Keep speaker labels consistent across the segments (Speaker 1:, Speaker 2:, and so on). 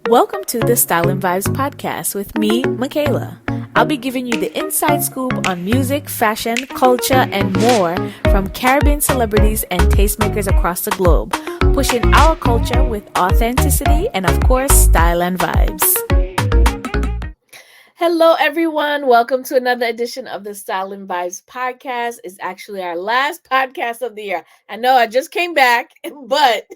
Speaker 1: Welcome to the Style and Vibes podcast with me, Michaela. I'll be giving you the inside scoop on music, fashion, culture, and more from Caribbean celebrities and tastemakers across the globe, pushing our culture with authenticity and, of course, style and vibes. Hello, everyone. Welcome to another edition of the Style and Vibes podcast. It's actually our last podcast of the year. I know I just came back, but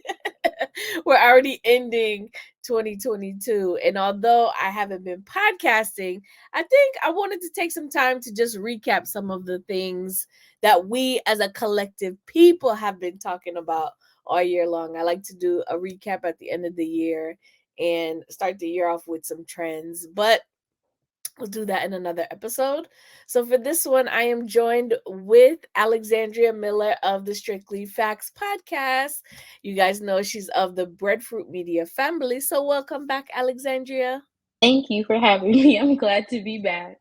Speaker 1: we're already ending 2022. And although I haven't been podcasting, I think I wanted to take some time to just recap some of the things that we as a collective people have been talking about all year long. I like to do a recap at the end of the year and start the year off with some trends. But we'll do that in another episode. So for this one, I am joined with Alexandria Miller of the Strictly Facts podcast. You guys know she's of the Breadfruit Media family. So welcome back, Alexandria.
Speaker 2: Thank you for having me. I'm glad to be back.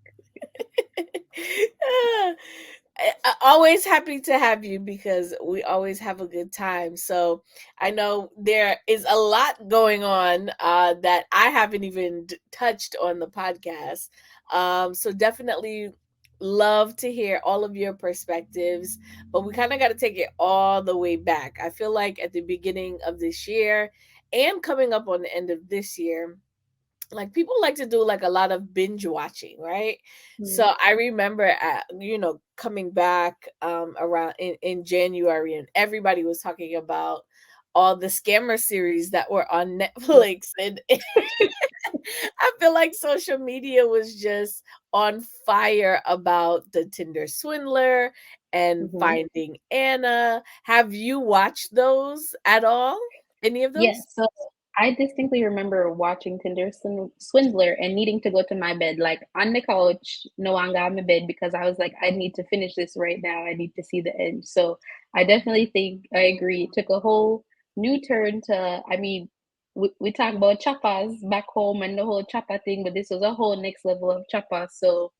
Speaker 1: Always happy to have you because we always have a good time. So I know there is a lot going on that I haven't even touched on the podcast. So definitely love to hear all of your perspectives, but we kind of got to take it all the way back. I feel like at the beginning of this year and coming up on the end of this year, like people like to do like a lot of binge watching, right? So I remember coming back around in January, and everybody was talking about all the scammer series that were on Netflix, and I feel like social media was just on fire about the Tinder Swindler and
Speaker 2: Mm-hmm.
Speaker 1: Finding Anna. Have you watched those at all? Any of
Speaker 2: Yes,
Speaker 1: those?
Speaker 2: so I distinctly remember watching Tinder Swindler and needing to go to my bed, like on the couch, no longer on my bed, because I was like, I need to finish this right now. I need to see the end. So I definitely think I agree. It took a whole new turn to, we talk about choppas back home and the whole choppa thing, but this was a whole next level of choppa. So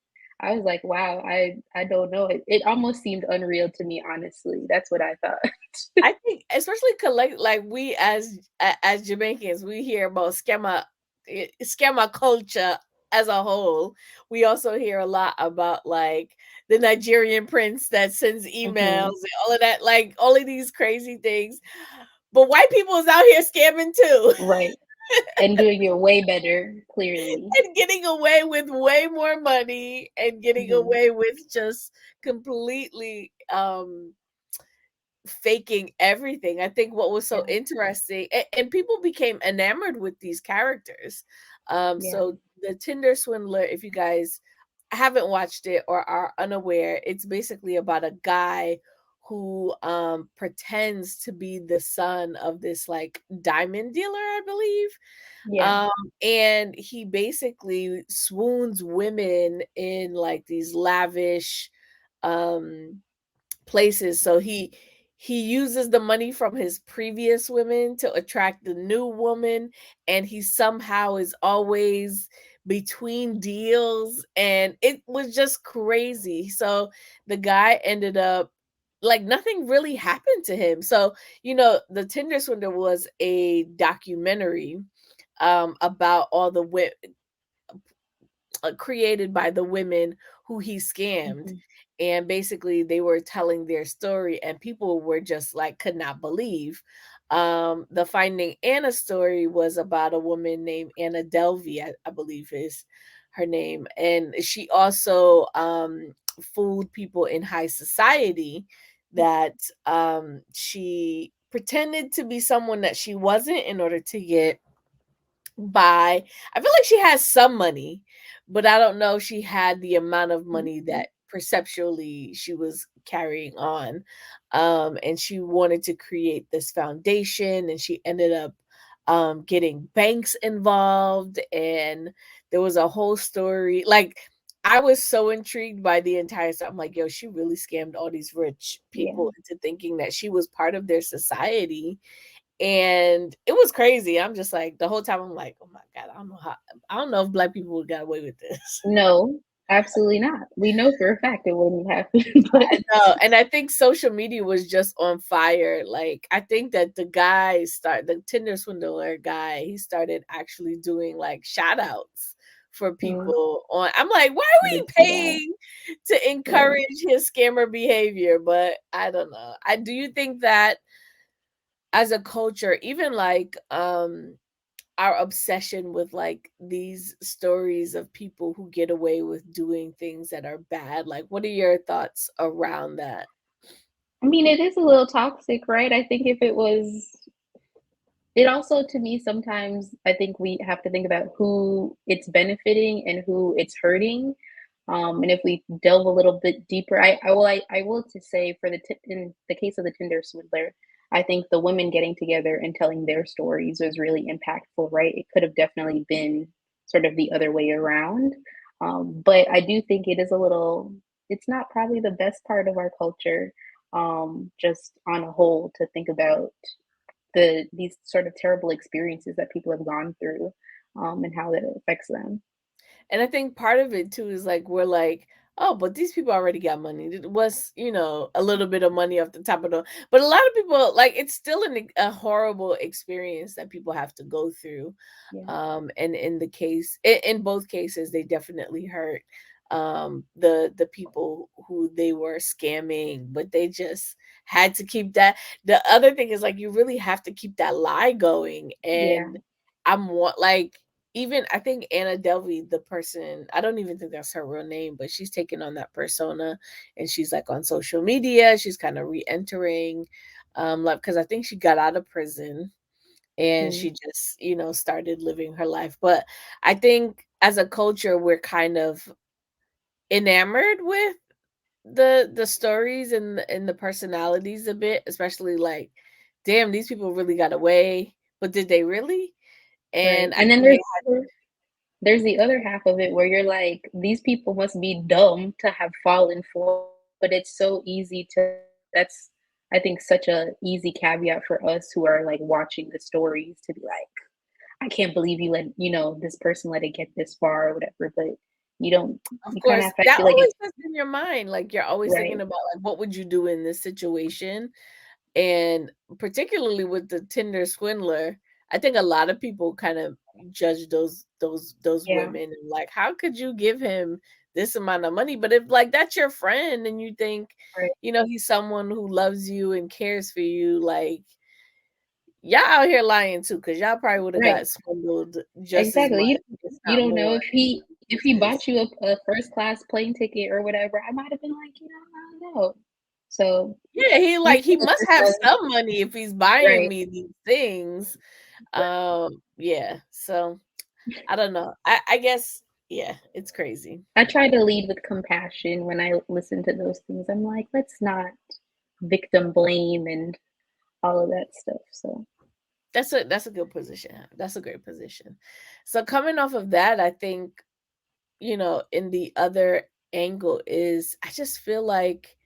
Speaker 2: I was like, wow, I don't know. It almost seemed unreal to me, honestly. That's what I thought.
Speaker 1: I think, especially like we as Jamaicans, we hear about scammer culture as a whole. We also hear a lot about like the Nigerian prince that sends emails
Speaker 2: Hmm.
Speaker 1: and all of that, like all of these crazy things. But white people is out here scamming too.
Speaker 2: Right. And doing it way better, clearly.
Speaker 1: And getting away with way more money and getting
Speaker 2: Hmm.
Speaker 1: away with just completely faking everything. I think what was so
Speaker 2: Yeah.
Speaker 1: interesting, and people became enamored with these characters.
Speaker 2: Yeah.
Speaker 1: So the Tinder Swindler, if you guys haven't watched it or are unaware, it's basically about a guy who pretends to be the son of this like diamond dealer, I believe.
Speaker 2: Yeah.
Speaker 1: Um, and he basically swoons women in like these lavish um places. So he uses the money from his previous women to attract the new woman, and he somehow is always between deals, and it was just crazy. So the guy ended up like nothing really happened to him. So, the Tinder Swindler was a documentary about all the created by the women who he scammed,
Speaker 2: Hmm.
Speaker 1: and basically they were telling their story and people were just like could not believe. The Finding Anna story was about a woman named Anna Delvey, I believe is her name, and she also fooled people in high society that she pretended to be someone that she wasn't in order to get by. I feel like she has some money, but I don't know if she had the amount of money that perceptually she was carrying on. And she wanted to create this foundation, and she ended up getting banks involved, and there was a whole story. Like, I was so intrigued by the entire stuff. I'm like, yo, she really scammed all these rich
Speaker 2: Yeah.
Speaker 1: people into thinking that she was part of their society, and it was crazy. I'm just like the whole time I'm like, "Oh my god, I don't know if black people got away with this."
Speaker 2: No, Absolutely not. We know for a fact it wouldn't happen, but
Speaker 1: I know, and I think social media was just on fire. Like, I think that the Tinder swindler guy, he started actually doing like shout outs for
Speaker 2: mm,
Speaker 1: people on. I'm like, why
Speaker 2: I
Speaker 1: are
Speaker 2: did
Speaker 1: we
Speaker 2: see that.
Speaker 1: paying to
Speaker 2: Right.
Speaker 1: encourage his scammer behavior? But I don't know. I do you think that as a culture, even like our obsession with like these stories of people who get away with doing things that are bad, like what are your thoughts around that?
Speaker 2: I mean, it is a little toxic, right? I think if it was it also, to me, sometimes I think we have to think about who it's benefiting and who it's hurting. And if we delve a little bit deeper, I will to say for in the case of the Tinder swindler, I think the women getting together and telling their stories was really impactful, right? It could have definitely been sort of the other way around. But I do think it is a little, it's not probably the best part of our culture, just on a whole, to think about these sort of terrible experiences that people have gone through, and how that affects them.
Speaker 1: And I think part of it too is like we're like, oh, but these people already got money. It was, a little bit of money off the top of the but a lot of people like it's still a horrible experience that people have to go through.
Speaker 2: Yeah,
Speaker 1: And in both cases, they definitely hurt the people who they were scamming, but they just had to keep that. The other thing is like you really have to keep that lie going.
Speaker 2: yeah,
Speaker 1: And I'm like even I think Anna Delvey, the person, I don't even think that's her real name, but she's taken on that persona and she's like on social media. She's kind of re-entering, like because I think she got out of prison and
Speaker 2: mm,
Speaker 1: she just, started living her life. But I think as a culture, we're kind of enamored with the stories and the personalities a bit, especially like, damn, these people really got away, but did they really?
Speaker 2: right.
Speaker 1: And I
Speaker 2: And then
Speaker 1: think they
Speaker 2: there's the other half of it where you're like, these people must be dumb to have fallen for, but it's so easy to. That's I think such a easy caveat for us who are like watching the stories to be like, I can't believe this person let it get this far or whatever. But
Speaker 1: of
Speaker 2: you kind of
Speaker 1: course,
Speaker 2: have to
Speaker 1: that
Speaker 2: feel like
Speaker 1: always
Speaker 2: it's
Speaker 1: is in your mind, like, you're always thinking
Speaker 2: right,
Speaker 1: about, like, what would you do in this situation? And particularly with the Tinder swindler, I think a lot of people kind of judge those
Speaker 2: yeah,
Speaker 1: women and like, how could you give him this amount of money? But if like that's your friend and you think,
Speaker 2: right.
Speaker 1: he's someone who loves you and cares for you, like y'all out here lying too, because y'all probably would have
Speaker 2: Right.
Speaker 1: got swindled just as
Speaker 2: Exactly.
Speaker 1: much,
Speaker 2: You
Speaker 1: if
Speaker 2: you
Speaker 1: not
Speaker 2: don't know
Speaker 1: more
Speaker 2: if
Speaker 1: in
Speaker 2: he
Speaker 1: some
Speaker 2: if he
Speaker 1: cases.
Speaker 2: bought you a first class plane ticket or whatever, I might have been like, I don't know. So
Speaker 1: Yeah, he
Speaker 2: you
Speaker 1: like he
Speaker 2: know
Speaker 1: must
Speaker 2: for
Speaker 1: have
Speaker 2: sure.
Speaker 1: some money if he's buying
Speaker 2: Right.
Speaker 1: me these things.
Speaker 2: Right.
Speaker 1: Yeah, so I don't know. I guess yeah, it's crazy.
Speaker 2: I try to lead with compassion when I listen to those things. I'm like, let's not victim blame and all of that stuff. So
Speaker 1: That's a good position. That's a great position. So coming off of that, I think, in the other angle is I just feel like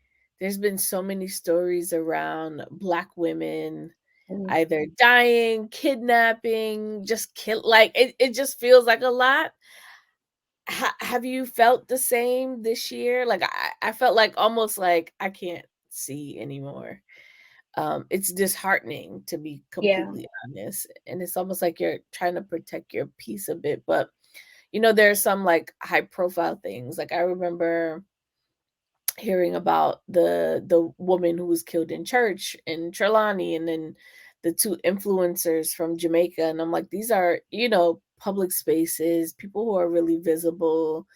Speaker 1: there's been so many stories around Black women
Speaker 2: mm,
Speaker 1: either dying, kidnapping, just kill like it just feels like a lot. Have you felt the same this year? Like I felt like almost like I can't see anymore. It's disheartening to be
Speaker 2: yeah,
Speaker 1: completely honest, and it's almost like you're trying to protect your peace a bit. But there's some like high profile things. Like I remember hearing about the woman who was killed in church in Trelawney, and then the two influencers from Jamaica. And I'm like, these are public spaces, people who are really visible,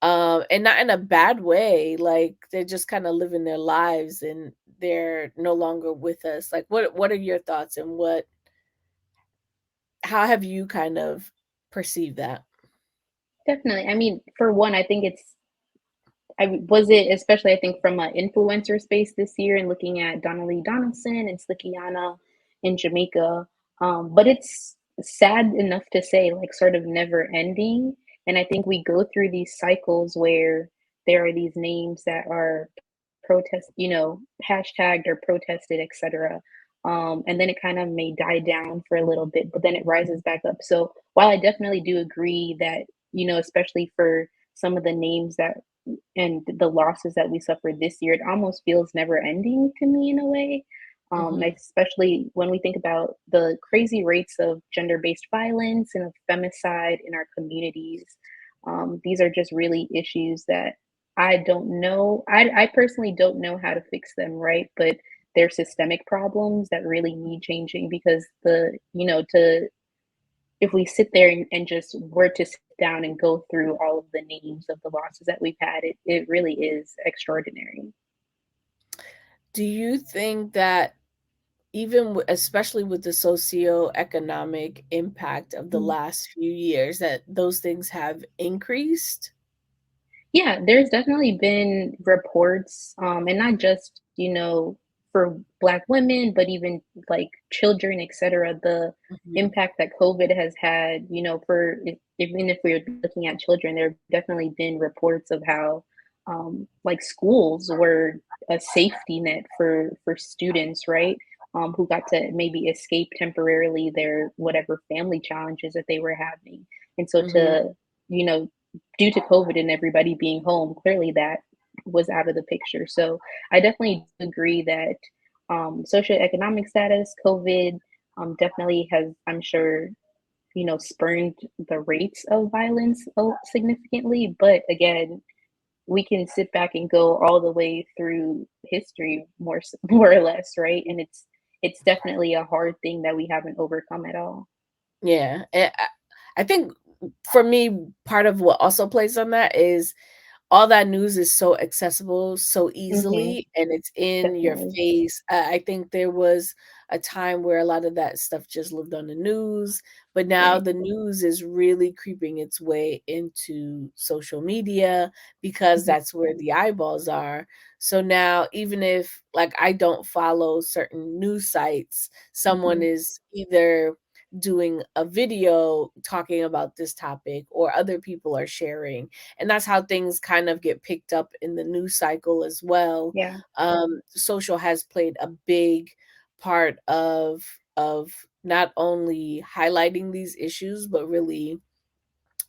Speaker 1: and not in a bad way, like they're just kind of living their lives and they're no longer with us. Like what are your thoughts, and how have you kind of perceived that?
Speaker 2: definitely. I mean, for one, I think it's was it especially I think from an influencer space this year and looking at Donnelly Donaldson and Slickiana in Jamaica. But it's sad enough to say, like sort of never ending. And I think we go through these cycles where there are these names that are hashtagged or protested, etc. And then it kind of may die down for a little bit, but then it rises back up. So while I definitely do agree that, especially for some of the names that and the losses that we suffered this year, it almost feels never ending to me in a way.
Speaker 1: Mhm.
Speaker 2: Especially when we think about the crazy rates of gender-based violence and of femicide in our communities. These are just really issues that I don't know. I personally don't know how to fix them, right? But they're systemic problems that really need changing because to if we sit there and just were to sit down and go through all of the names of the losses that we've had, it really is extraordinary.
Speaker 1: Do you think that even especially with the socioeconomic impact of the
Speaker 2: Mm.
Speaker 1: last few years, that those things have increased?
Speaker 2: Yeah, there's definitely been reports, and not just, for Black women, but even like children, et cetera, the
Speaker 1: Mhm,
Speaker 2: impact that COVID has had, even if we're looking at children, there have definitely been reports of how, like schools were a safety net for students, right? Who got to maybe escape temporarily their whatever family challenges that they were having. And so
Speaker 1: mhm,
Speaker 2: you know, due to COVID and everybody being home, clearly that was out of the picture. So I definitely agree that socioeconomic status, COVID, definitely has, I'm sure, spurned the rates of violence significantly. But again, we can sit back and go all the way through history, more or less, right? And it's definitely a hard thing that we haven't overcome at all.
Speaker 1: yeah, I think for me, part of what also plays on that is all that news is so accessible so
Speaker 2: Hmm.
Speaker 1: easily, and it's in your
Speaker 2: Definitely.
Speaker 1: face. I think there was a time where a lot of that stuff just lived on the news, but now
Speaker 2: Right.
Speaker 1: the news is really creeping its way into social media because
Speaker 2: Hmm.
Speaker 1: that's where the eyeballs are. So now even if, like, I don't follow certain news sites, someone
Speaker 2: Hmm.
Speaker 1: is either doing a video talking about this topic or other people are sharing, and that's how things kind of get picked up in the news cycle as well.
Speaker 2: Yeah.
Speaker 1: Social has played a big part of not only highlighting these issues, but really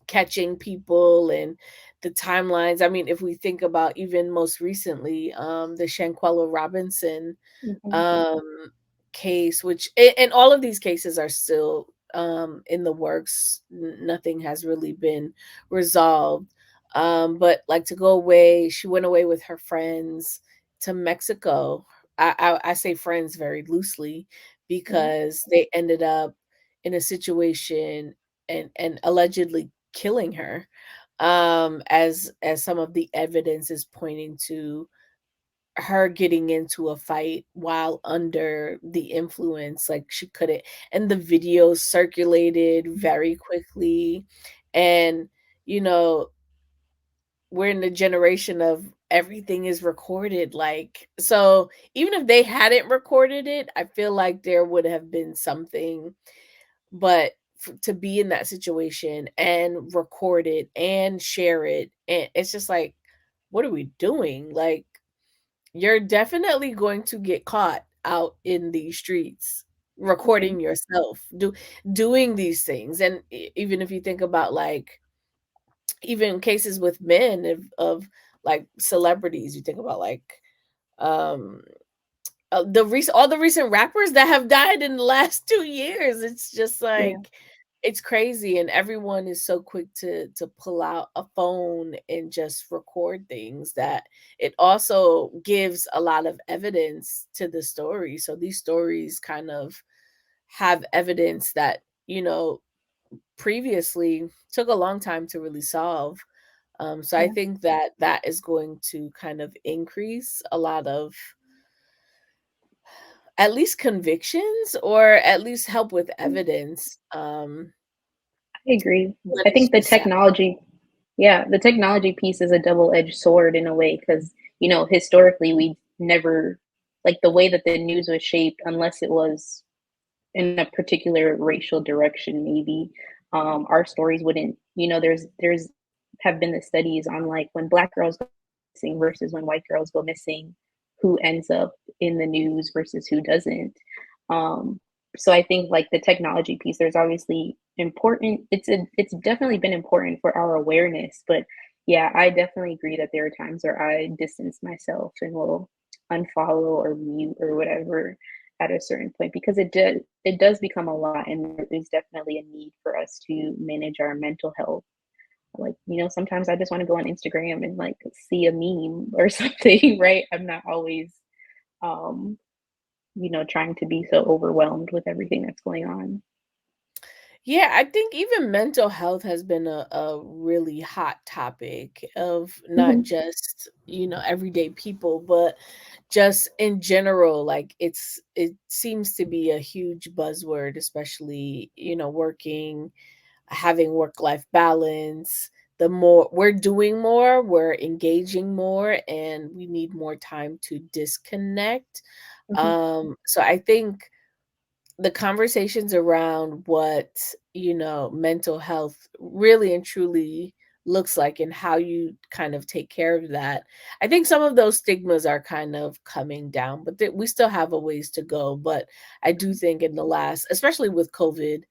Speaker 1: catching people and the timelines. I mean, if we think about even most recently, the Shanquella Robinson
Speaker 2: Hmm.
Speaker 1: um, case, which and all of these cases are still in the works. Nothing has really been resolved. But like to go away, she went away with her friends to Mexico. I say friends very loosely
Speaker 2: Right.
Speaker 1: because they ended up in a situation and allegedly killing her, as some of the evidence is pointing to her getting into a fight while under the influence, like, she couldn't, and the videos circulated very quickly, and, you know, we're in the generation of everything is recorded, like, so even if they hadn't recorded it, I feel like there would have been something, but to be in that situation and record it and share it, and it's just like, what are we doing? Like, you're definitely going to get caught out in these streets
Speaker 2: Right.
Speaker 1: recording yourself doing these things, and even if you think about, like, even cases with men of like celebrities, you think about like um the recent all the recent rappers that have died in the last 2 years. It's just
Speaker 2: Yeah.
Speaker 1: like it's crazy, and everyone is so quick to pull out a phone and just record things that it also gives a lot of evidence to the story. So these stories kind of have evidence that, previously took a long time to really solve. So I
Speaker 2: Yeah.
Speaker 1: think that that is going to kind of increase a lot of at least convictions or at least help with
Speaker 2: Mm.
Speaker 1: evidence.
Speaker 2: I agree.
Speaker 1: But
Speaker 2: I
Speaker 1: it's
Speaker 2: think
Speaker 1: just sad.
Speaker 2: the technology piece is a double-edged sword in a way because, historically we never like the way that the news was shaped, unless it was in a particular racial direction, maybe, our stories wouldn't, there's have been the studies on like when Black girls go missing versus when white girls go missing, who ends up in the news versus who doesn't. Um, so I think like the technology piece, there's obviously important. It's definitely been important for our awareness, but Yeah, I definitely agree that there are times where I distance myself and will unfollow or mute or whatever at a certain point because it does become a lot, and there is definitely a need for us to manage our mental health. Like, sometimes I just want to go on Instagram and like see a meme or something, right? I'm not always um, trying to be so overwhelmed with everything that's going on.
Speaker 1: Yeah, I think even mental health has been a really hot topic of not
Speaker 2: Mhm,
Speaker 1: just, everyday people, but just in general. Like it seems to be a huge buzzword, especially, working, having work-life balance. The more we're doing more, we're engaging more, and we need more time to disconnect.
Speaker 2: mhm,
Speaker 1: So I think the conversations around what, mental health really and truly looks like and how you kind of take care of that. I think some of those stigmas are kind of coming down, but we still have a ways to go. But I do think in the last, especially with COVID,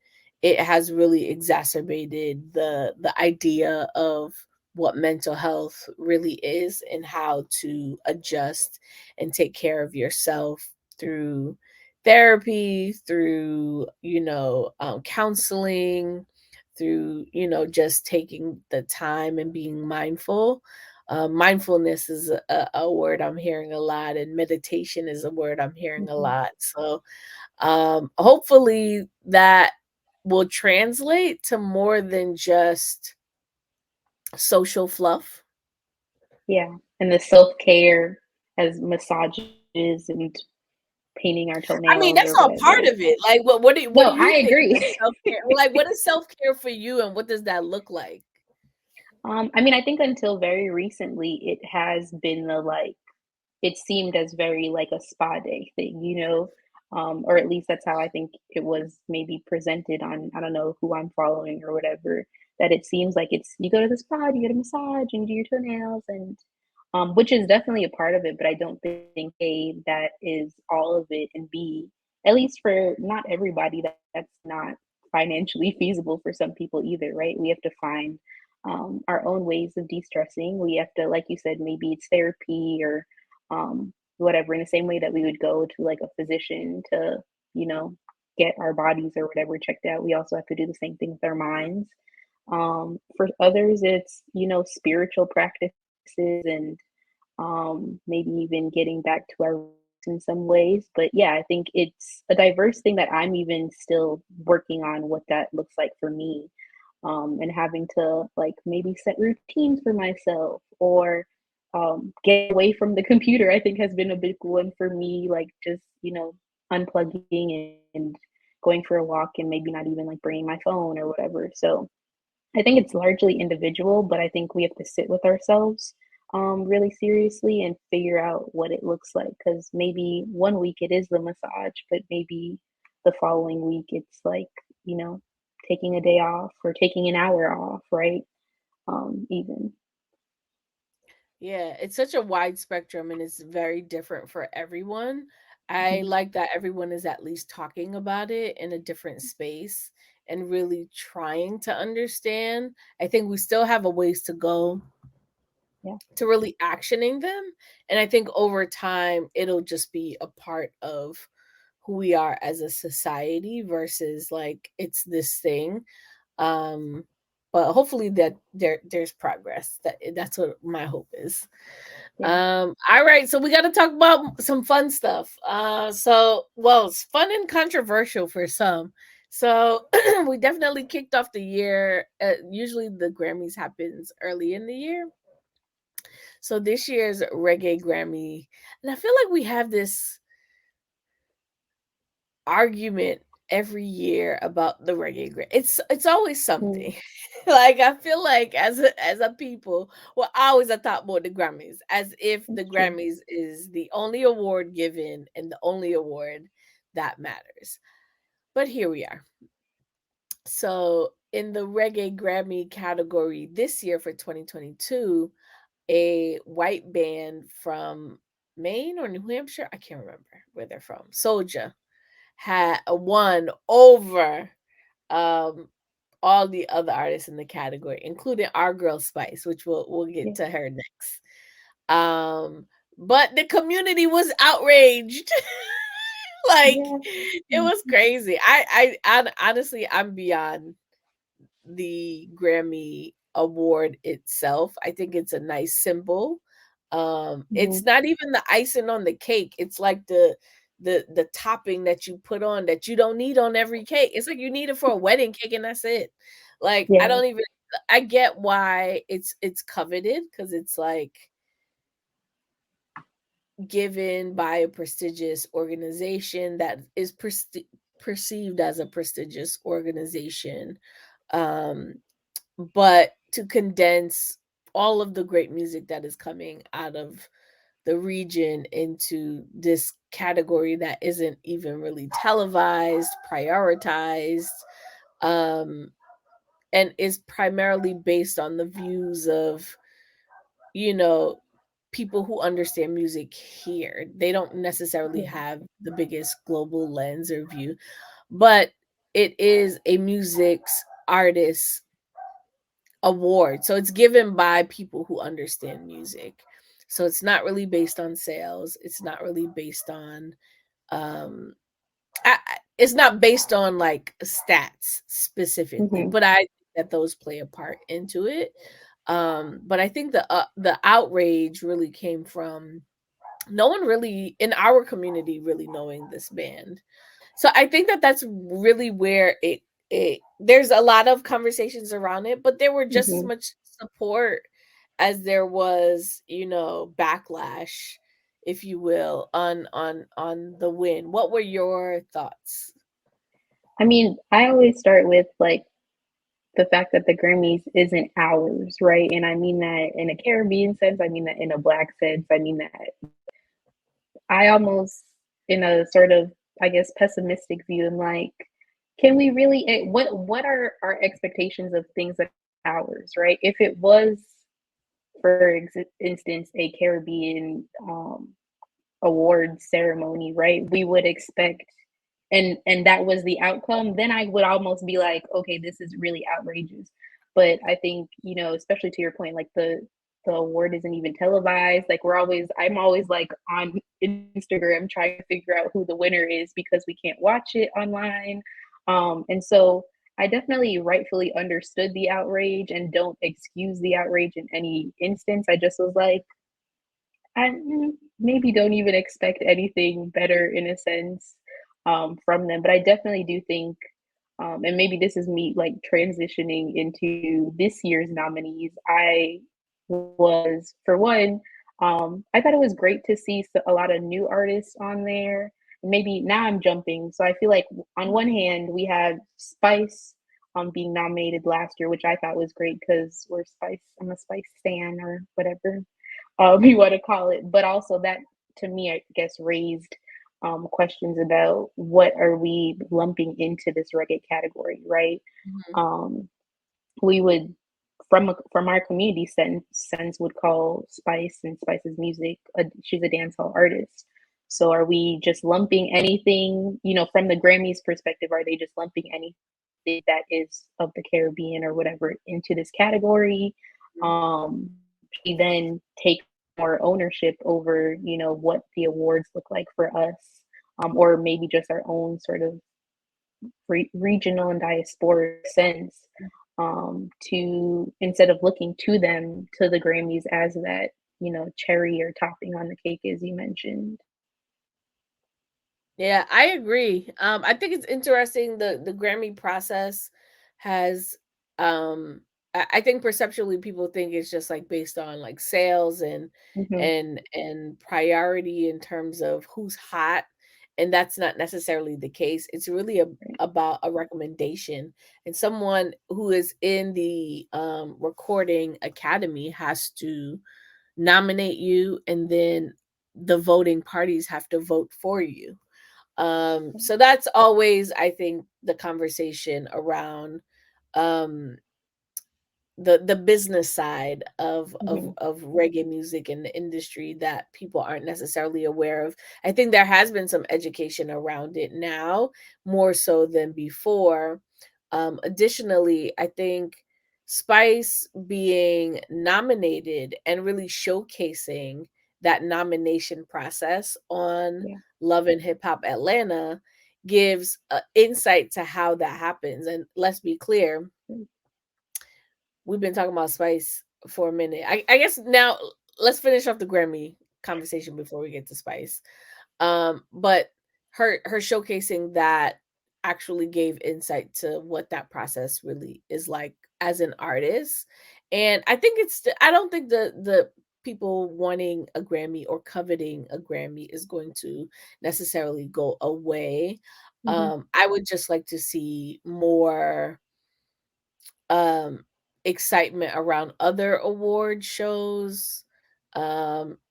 Speaker 1: it has really exacerbated the idea of what mental health really is and how to adjust and take care of yourself through therapy, through, counseling, through, just taking the time and being mindful. Mindfulness is a word I'm hearing a lot, and meditation is a word I'm hearing a
Speaker 2: mhm.
Speaker 1: lot. So, hopefully that will translate to more than just social fluff.
Speaker 2: Yeah, and the self-care as massages and painting our
Speaker 1: I mean,
Speaker 2: toenails
Speaker 1: that's
Speaker 2: or
Speaker 1: all part
Speaker 2: whatever.
Speaker 1: of it. Like, what do
Speaker 2: No,
Speaker 1: you
Speaker 2: I
Speaker 1: think of
Speaker 2: agree.
Speaker 1: self-care? Like, what is self-care for you, and what does that look like?
Speaker 2: I mean, I think until very recently, it has been it seemed as very like a spa day thing, or at least that's how I think it was maybe presented on, I don't know who I'm following or whatever, that it seems like it's you go to the spa, you get a massage and do your toenails and which is definitely a part of it, but I don't think A, that is all of it, and B, at least for not everybody, that's not financially feasible for some people either, right? We have to find our own ways of de-stressing. We have to, like you said, maybe it's therapy or whatever, in the same way that we would go to like a physician to, you know, get our bodies or whatever checked out. We also have to do the same thing with our minds. For others, it's, spiritual practices and maybe even getting back to our roots in some ways. But yeah, I think it's a diverse thing that I'm even still working on what that looks like for me. And having to like maybe set routines for myself or get away from the computer, I think has been a big one for me. Like just, unplugging and going for a walk and maybe not even like bringing my phone or whatever. So I think it's largely individual, but I think we have to sit with ourselves really seriously and figure out what it looks like. Because maybe one week it is the massage, but maybe the following week it's like, you know, taking a day off or taking an hour off, right? Even.
Speaker 1: Yeah, it's such a wide spectrum and it's very different for everyone. I
Speaker 2: Mhm.
Speaker 1: like that everyone is at least talking about it in a different space and really trying to understand. I think we still have a ways to go
Speaker 2: Yeah.
Speaker 1: to really actioning them. And I think over time, it'll just be a part of who we are as a society versus like it's this thing. Um, but hopefully that there's progress. That's what my hope is.
Speaker 2: Yeah.
Speaker 1: All right, so we got to talk about some fun stuff. Well, it's fun and controversial for some. So we definitely kicked off the year. Usually the Grammys happens early in the year. So this year's Reggae Grammy, and I feel like we have this argument every year about the reggae it's always
Speaker 2: Mm,
Speaker 1: something. Like I feel like as a people, we're always a talk about the Grammys as if the
Speaker 2: that's true.
Speaker 1: Grammys is the only award given and the only award that matters. But here we are. So in the reggae Grammy category this year for 2022, a white band from Maine or New Hampshire, I can't remember where they're from, SOJA, had won over um all the other artists in the category, including our girl Spice, which we'll get
Speaker 2: Yeah.
Speaker 1: to her next. But the community was outraged. Like,
Speaker 2: Yeah.
Speaker 1: it was crazy. Honestly, I'm beyond the Grammy award itself. I think it's a nice symbol.
Speaker 2: Mhm.
Speaker 1: It's not even the icing on the cake. It's like the topping that you put on that you don't need on every cake. It's like you need it for a wedding cake and that's it. Like, I
Speaker 2: Yeah.
Speaker 1: don't even I get why it's coveted because it's like given by a prestigious organization that is perceived as a prestigious organization. Um, but to condense all of the great music that is coming out of the region into this category that isn't even really televised, prioritized, um, and is primarily based on the views of, you know, people who understand music here. They don't necessarily
Speaker 2: Yeah.
Speaker 1: have the biggest global lens or view, but it is a music's artist award. So it's given by people who understand music. So it's not really based on sales. It's not really based on um it's not based on like stats specifically,
Speaker 2: Mhm.
Speaker 1: but I think that those play a part into it. But I think the outrage really came from no one really in our community really knowing this band. So I think that that's really where it there's a lot of conversations around it, but there were just as
Speaker 2: Mhm.
Speaker 1: much support as there was, backlash, if you will, on the win. What were your thoughts?
Speaker 2: I mean, I always start with like the fact that the Grammys isn't ours, right? And I mean that in a Caribbean sense, I mean that in a black sense, I mean that I almost in a sort of, I guess, pessimistic view am like, can we really what are our expectations of things that are ours, right? If it was, for instance, a Caribbean award ceremony, right? We would expect and that was the outcome, then I would almost be like, okay, this is really outrageous. But I think, especially to your point, like the award isn't even televised. Like I'm always like on Instagram trying to figure out who the winner is because we can't watch it online. And so I definitely rightfully understood the outrage and don't excuse the outrage in any instance. I just was like, I maybe don't even expect anything better in a sense from them. But I definitely do think, and maybe this is me like transitioning into this year's nominees. I was, for one, I thought it was great to see a lot of new artists on there. Maybe now I'm jumping. So I feel like on one hand, we have Spice being nominated last year, which I thought was great because we're Spice. I'm a Spice fan or whatever you want to call it. But also that to me, I guess, raised questions about what are we lumping into this reggae category, right?
Speaker 1: Mhm.
Speaker 2: Um, we would from our community sense would call Spice and Spice's music. She's a dancehall artist. So are we just lumping anything, from the Grammys perspective? Are they just lumping anything that is of the Caribbean or whatever into this category? She then take more ownership over, what the awards look like for us, or maybe just our own sort of regional and diasporic sense, to instead of looking to them to the Grammys as that cherry or topping on the cake, as you mentioned.
Speaker 1: Yeah, I agree. I think it's interesting the Grammy process has I think perceptually people think it's just like based on like sales
Speaker 2: Hmm.
Speaker 1: and priority in terms of who's hot, and that's not necessarily the case. It's really about a recommendation, and someone who is in the recording academy has to nominate you, and then the voting parties have to vote for you. So that's always, I think, the conversation around um the business side
Speaker 2: Hmm.
Speaker 1: of reggae music in the industry that people aren't necessarily aware of. I think there has been some education around it now, more so than before. Additionally, I think Spice being nominated and really showcasing that nomination process on
Speaker 2: Yeah.
Speaker 1: Love and Hip Hop Atlanta gives insight to how that happens. And let's be clear,
Speaker 2: Mm.
Speaker 1: we've been talking about Spice for a minute. I guess now let's finish off the Grammy conversation before we get to Spice. But her showcasing that actually gave insight to what that process really is like as an artist. And I think I don't think the people wanting a Grammy or coveting a Grammy is going to necessarily go away.
Speaker 2: Mhm.
Speaker 1: I would just like to see more um excitement around other award shows.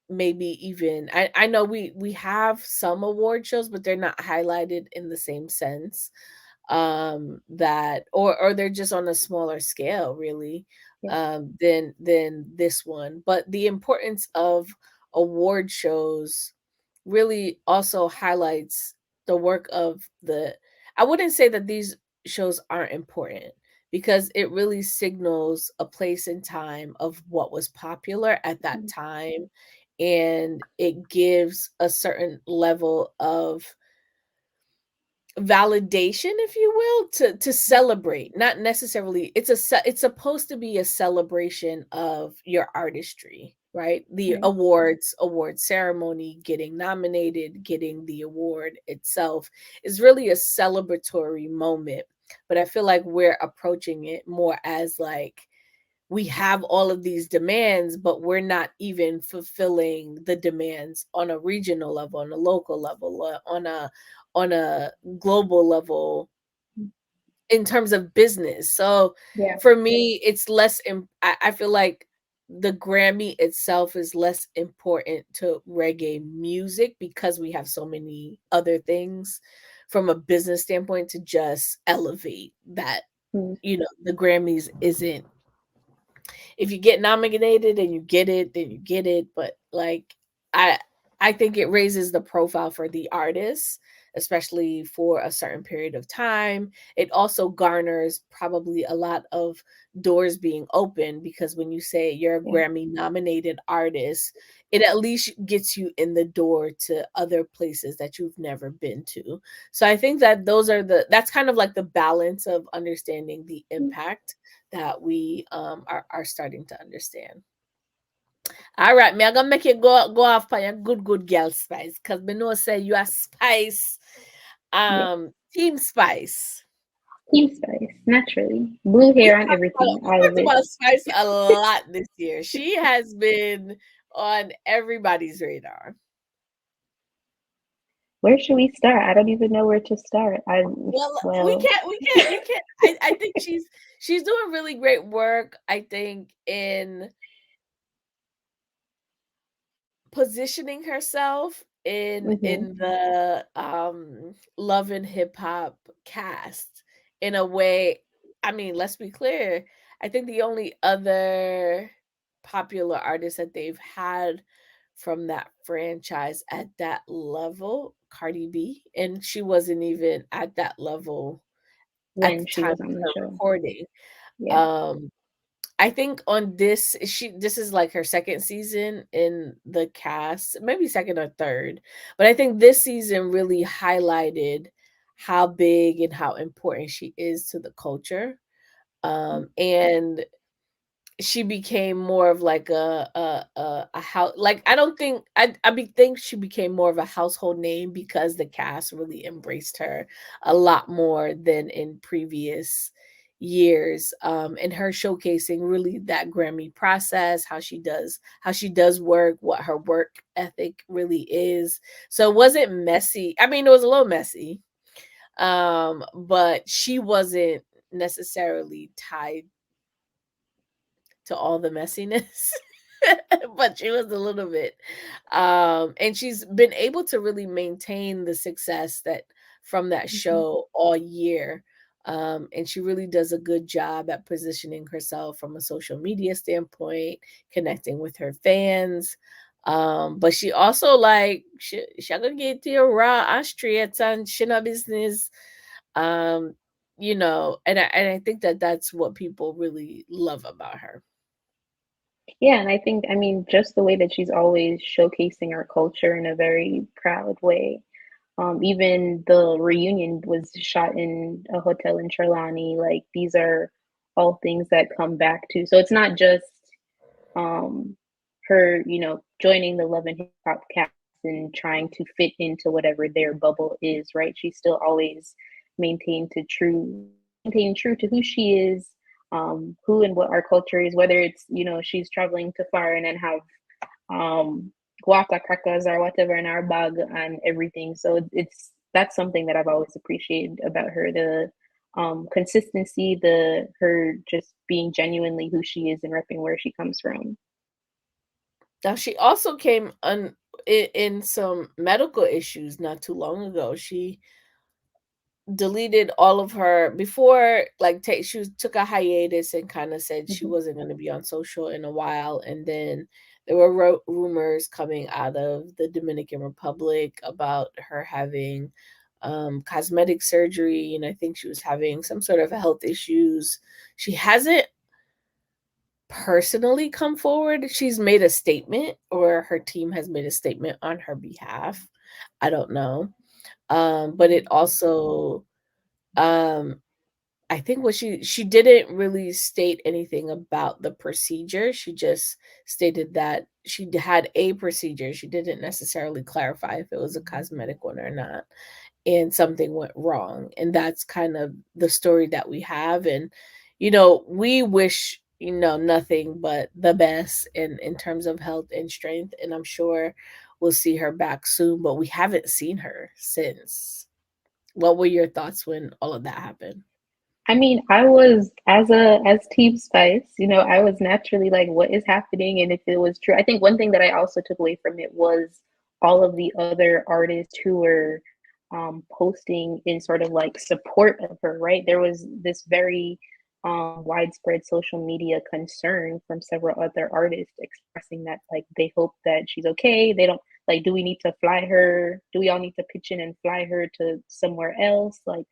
Speaker 1: Maybe even I know we have some award shows, but they're not highlighted in the same sense. That or they're just on a smaller scale really
Speaker 2: Yeah.
Speaker 1: than this one. But the importance of award shows really also highlights the work of the I wouldn't say that these shows aren't important because it really signals a place and time of what was popular at that
Speaker 2: Mhm.
Speaker 1: time, and it gives a certain level of validation, if you will, to celebrate. Not necessarily it's supposed to be a celebration of your artistry, right? The
Speaker 2: Right.
Speaker 1: award ceremony, getting nominated, getting the award itself is really a celebratory moment. But I feel like we're approaching it more as like we have all of these demands, but we're not even fulfilling the demands on a regional level, on a local level, on a global level
Speaker 2: Mm.
Speaker 1: in terms of business. So
Speaker 2: Yeah.
Speaker 1: for me, it's less. I feel like the Grammy itself is less important to reggae music because we have so many other things from a business standpoint to just elevate that.
Speaker 2: Mm.
Speaker 1: The Grammys isn't if you get nominated and you get it, then you get it. But like I I think it raises the profile for the artist, especially for a certain period of time. It also garners probably a lot of doors being open because when you say you're a
Speaker 2: Yeah.
Speaker 1: Grammy nominated artist, it at least gets you in the door to other places that you've never been to. So I think that that's kind of like the balance of understanding the
Speaker 2: Mm.
Speaker 1: impact that we are starting to understand. All right, me, I'm gonna make you go off by a good girl Spice, because me know say you are Spice,
Speaker 2: Yeah.
Speaker 1: Team Spice.
Speaker 2: Team Spice, naturally. Blue hair and everything,
Speaker 1: We
Speaker 2: all of
Speaker 1: talked
Speaker 2: it.
Speaker 1: about Spice a lot this year. She has been on everybody's radar.
Speaker 2: Where should we start? I don't even know where to start.
Speaker 1: Well,
Speaker 2: Well,
Speaker 1: we can't, you can't. I think she's doing really great work. I think in positioning herself
Speaker 2: mhm.
Speaker 1: in the love and hip hop cast in a way. I mean, let's be clear, I think the only other popular artist that they've had from that franchise at that level, Cardi B, and she wasn't even at that level at
Speaker 2: When
Speaker 1: the
Speaker 2: she
Speaker 1: time
Speaker 2: was
Speaker 1: of
Speaker 2: on the
Speaker 1: her
Speaker 2: show.
Speaker 1: recording.
Speaker 2: Yeah.
Speaker 1: um I think on this is like her second season in the cast, maybe second or third. But I think this season really highlighted how big and how important she is to the culture. And she became more of like a house like I don't think think she became more of a household name because the cast really embraced her a lot more than in previous years, and her showcasing really that Grammy process, how she does work, what her work ethic really is. So it wasn't messy. I mean, it was a little messy, but she wasn't necessarily tied to all the messiness. But she was a little bit. And she's been able to really maintain the success that from that
Speaker 2: Mhm.
Speaker 1: show all year. And she really does a good job at positioning herself from a social media standpoint, connecting with her fans. But she also like she gonna get to your raw Austria and she no business. Um and I think that that's what people really love about her.
Speaker 2: Yeah, and I think, I mean, just the way that she's always showcasing our culture in a very proud way. Even the reunion was shot in a hotel in Trelawney. Like these are all things that come back to. So it's not just um her, joining the Love and Hip Hop cast and trying to fit into whatever their bubble is, right? She still always maintained to true maintained true to who she is, who and what our culture is, whether it's, she's traveling to far and then have guata crackers or whatever in our bag and everything. So it's that's something that I've always appreciated about her, the consistency, the her just being genuinely who she is and repping where she comes from.
Speaker 1: Now she also came in some medical issues not too long ago. She deleted all of her before, like, took a hiatus and kind of said she
Speaker 2: Mhm.
Speaker 1: wasn't going to be on social in a while, and then there were rumors coming out of the Dominican Republic about her having cosmetic surgery, and I think she was having some sort of health issues. She hasn't personally come forward. She's made a statement, or her team has made a statement on her behalf. I don't know. But it also um I think what she didn't really state anything about the procedure. She just stated that she had a procedure. She didn't necessarily clarify if it was a cosmetic one or not, and something went wrong. And that's kind of the story that we have. And we wish, nothing but the best in terms of health and strength. And I'm sure we'll see her back soon, but we haven't seen her since. What were your thoughts when all of that happened?
Speaker 2: I mean, I was as Team Spice, I was naturally like, what is happening? And if it was true, I think one thing that I also took away from it was all of the other artists who were posting in sort of like support of her, right? There was this very widespread social media concern from several other artists expressing that like they hope that she's okay. They don't like, do we need to fly her? Do we all need to pitch in and fly her to somewhere else? Like,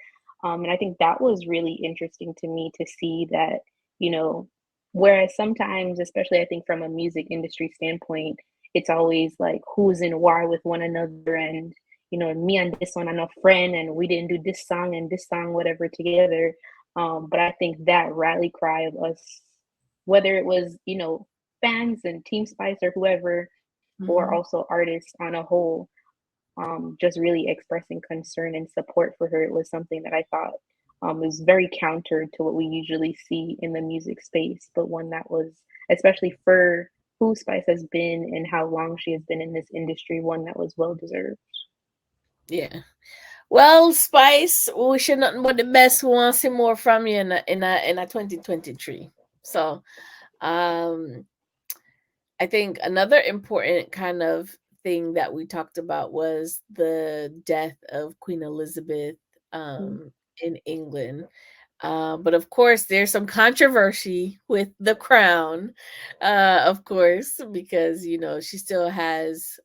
Speaker 2: and I think that was really interesting to me to see that, you know, whereas sometimes, especially I think from a music industry standpoint, it's always like who's in war with one another and, me and this one are not friend and we didn't do this song and this song, whatever, together. But I think that rally cry of us, whether it was, fans and Team Spice or whoever, or
Speaker 1: Mhm.
Speaker 2: also artists on a whole, just really expressing concern and support for her. It was something that I thought was very counter to what we usually see in the music space, but one that was, especially for who Spice has been and how long she has been in this industry, one that was well deserved.
Speaker 1: Yeah. Well, Spice, we wish you nothing but the best. We want to see more from you in a 2023. So, um, I think another important kind of thing that we talked about was the death of Queen Elizabeth
Speaker 2: Mm.
Speaker 1: in England. But of course, there's some controversy with the crown, of course, because she still has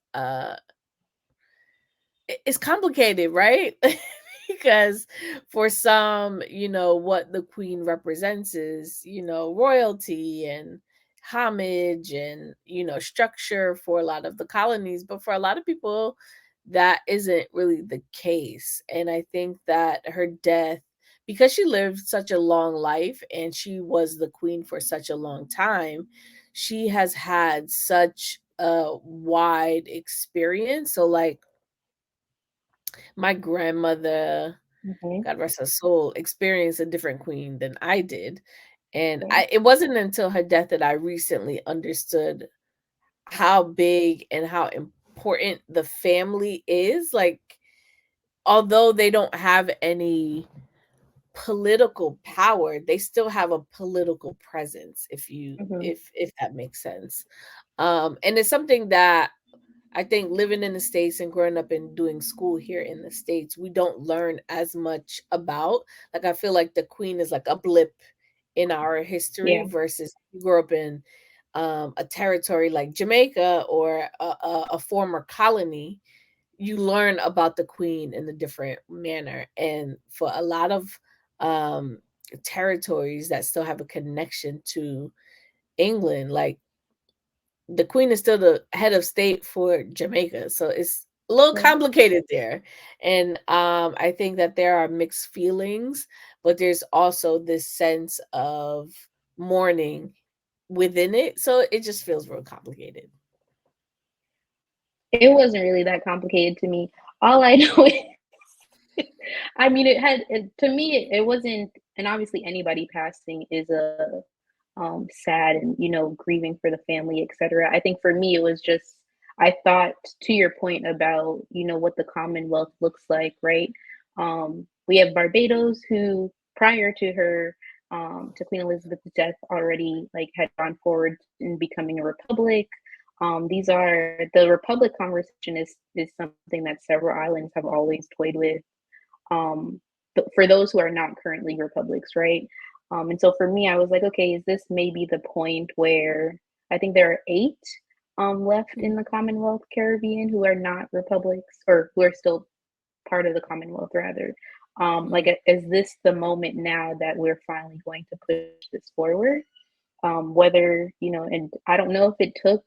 Speaker 1: it's complicated, right? Because for some, what the queen represents is, royalty and homage and, structure for a lot of the colonies. But for a lot of people, that isn't really the case. And I think that her death, because she lived such a long life and she was the queen for such a long time, she has had such a wide experience. So, like, my grandmother,
Speaker 2: Mhm.
Speaker 1: God rest her soul, experienced a different queen than I did. And
Speaker 2: Right.
Speaker 1: it wasn't until her death that I recently understood how big and how important the family is. Like, although they don't have any political power, they still have a political presence,
Speaker 2: Mhm.
Speaker 1: if that makes sense. And it's something that I think living in the States and growing up and doing school here in the States, we don't learn as much about. Like, I feel like the queen is like a blip in our history
Speaker 2: Yeah.
Speaker 1: versus you grew up in a territory like Jamaica or a former colony. You learn about the queen in a different manner. And for a lot of um, territories that still have a connection to England. Like the Queen is still the head of state for Jamaica, so it's a little
Speaker 2: Right.
Speaker 1: complicated there. And I think that there are mixed feelings, but there's also this sense of mourning within it, so it just feels real complicated.
Speaker 2: It wasn't really that complicated to me. All I know I mean, to me, it wasn't, and obviously anybody passing is a sad and grieving for the family, etc. I think for me, it was just I thought to your point about what the Commonwealth looks like, right? We have Barbados, who prior to her to Queen Elizabeth's death already like had gone forward in becoming a republic. These are the republic conversation is something that several islands have always toyed with, um, for those who are not currently republics, right? And so for me, I was like, okay, is this maybe the point where I think there are eight left in the Commonwealth Caribbean who are not republics or who are still part of the Commonwealth, rather. Like,
Speaker 1: Mhm.
Speaker 2: is this the moment now that we're finally going to push this forward? Whether, and I don't know if it took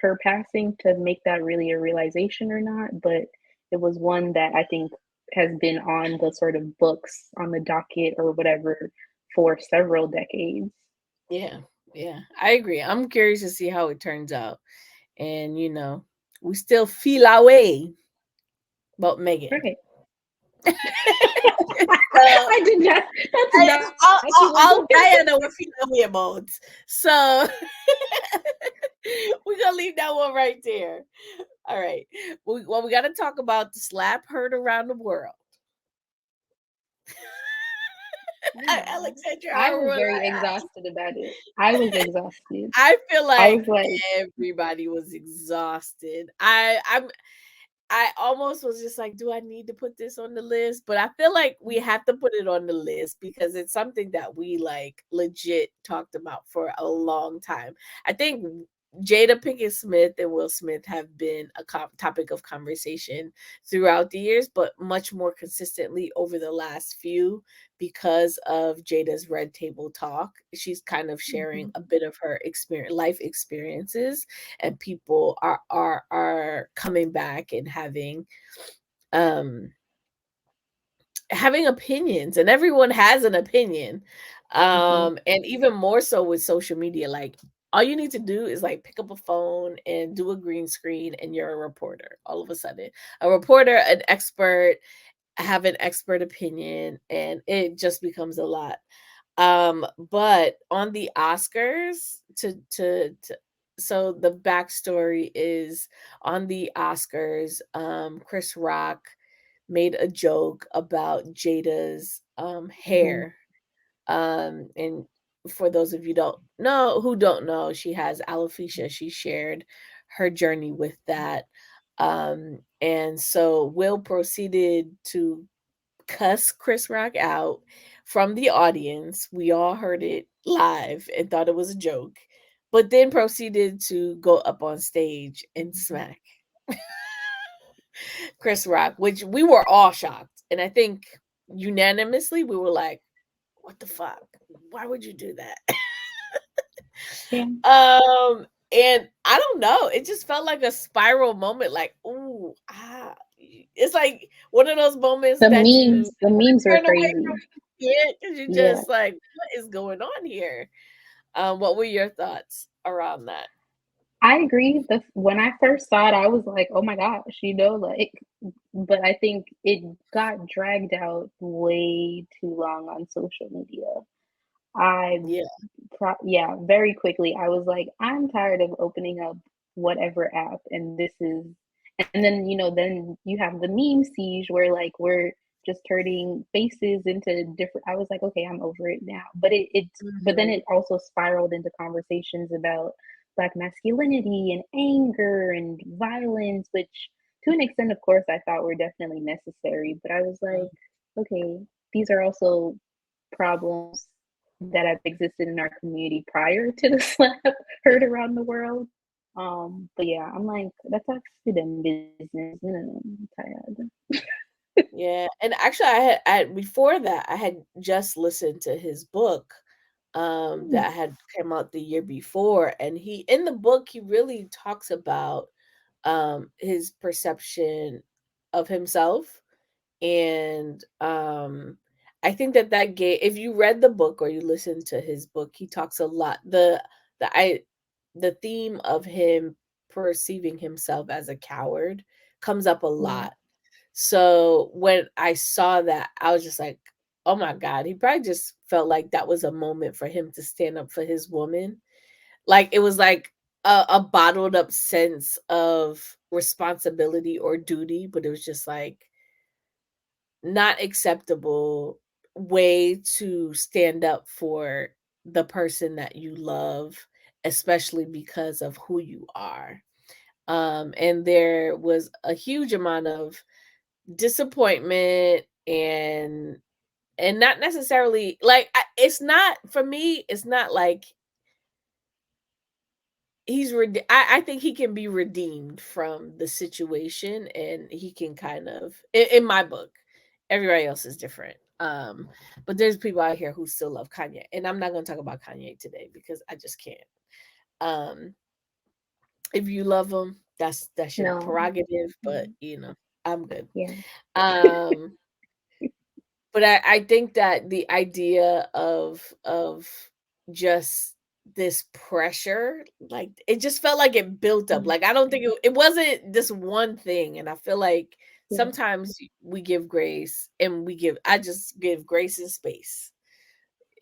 Speaker 2: her passing to make that really a realization or not, but it was one that I think has been on the sort of books on the docket or whatever for several decades.
Speaker 1: Yeah, yeah, I agree. I'm curious to see how it turns out, and we still feel our way about Megan.
Speaker 2: Right.
Speaker 1: So
Speaker 2: I did not. That's
Speaker 1: I,
Speaker 2: not
Speaker 1: I'll,
Speaker 2: even
Speaker 1: I'll
Speaker 2: what I
Speaker 1: Diana will feel our way about. So we're gonna leave that one right there. All right. Well, we got to talk about the slap heard around the world.
Speaker 2: Oh no.
Speaker 1: Alexandria,
Speaker 2: I
Speaker 1: how
Speaker 2: was
Speaker 1: will
Speaker 2: very exhausted about it. I was exhausted.
Speaker 1: I feel
Speaker 2: I
Speaker 1: like
Speaker 2: was like,
Speaker 1: everybody was exhausted. I almost was just like, do I need to put this on the list? But I feel like we have to put it on the list because it's something that we like legit talked about for a long time. I think Jada Pinkett Smith and Will Smith have been a topic of conversation throughout the years, but much more consistently over the last few because of Jada's Red Table Talk. She's kind of sharing
Speaker 2: mhm,
Speaker 1: a bit of her life experiences, and people are coming back and um having opinions, and everyone has an opinion.
Speaker 2: mhm,
Speaker 1: And even more so with social media, like all you need to do is like pick up a phone and do a green screen and you're a reporter all of a sudden. A reporter, an expert, have an expert opinion, and it just becomes a lot. But on the Oscars, to so the backstory is on the Oscars, Chris Rock made a joke about Jada's
Speaker 2: mhm,
Speaker 1: hair. And for those of you who don't know, she has alopecia. She shared her journey with that. And so Will proceeded to cuss Chris Rock out from the audience. We all heard it live and thought it was a joke, but then proceeded to go up on stage and
Speaker 2: mhm.
Speaker 1: smack Chris Rock, which we were all shocked. And I think unanimously we were like, what the fuck? Why would you do that?
Speaker 2: Yeah.
Speaker 1: And I don't know, it just felt like a spiral moment, like, ooh, it's like one of those moments
Speaker 2: The
Speaker 1: that you
Speaker 2: memes, the
Speaker 1: wanna
Speaker 2: memes were
Speaker 1: turn away
Speaker 2: crazy.
Speaker 1: from it because you're
Speaker 2: Yeah.
Speaker 1: just like, what is going on here? What were your thoughts around that?
Speaker 2: I agree. When I first saw it, I was like, "Oh my gosh," like, but I think it got dragged out way too long on social media. I
Speaker 1: Yeah.
Speaker 2: yeah, very quickly, I was like, "I'm tired of opening up whatever app, and this is," and then, then you have the meme siege where, like, we're just turning faces into different I was like, "Okay, I'm over it now." But then
Speaker 1: Mhm.
Speaker 2: it also spiraled into conversations about Black masculinity and anger and violence, which to an extent, of course, I thought were definitely necessary, but I was like, "Okay, these are also problems that have existed in our community prior to the slap heard around the world." But yeah, I'm like, that's actually them business. I'm tired.
Speaker 1: Yeah, and actually I had before that, I had just listened to his book,
Speaker 2: Mm,
Speaker 1: that had come out the year before, and he in the book, he really talks about, his perception of himself, and, I think that that gave if you read the book or you listen to his book, he talks a lot the I the theme of him perceiving himself as a coward comes up a
Speaker 2: mm,
Speaker 1: lot. So when I saw that, I was just like, "Oh my god." He probably just felt like that was a moment for him to stand up for his woman. Like, it was like a bottled up sense of responsibility or duty, but it was just like not acceptable way to stand up for the person that you love, especially because of who you are. And there was a huge amount of disappointment and not necessarily like it's not for me it's not like I think he can be redeemed from the situation and he can kind of in my book everybody else is different, but there's people out here who still love Kanye and I'm not going to talk about Kanye today because I just can't. um if you love him, that's your
Speaker 2: no.
Speaker 1: prerogative, but
Speaker 2: Mm,
Speaker 1: I'm good.
Speaker 2: yeah.
Speaker 1: um But I think that the idea of just this pressure, like, it just felt like it built up,
Speaker 2: Mm,
Speaker 1: like, I don't think it wasn't this one thing, and I feel like
Speaker 2: yeah.
Speaker 1: sometimes we give grace and I just give grace and space,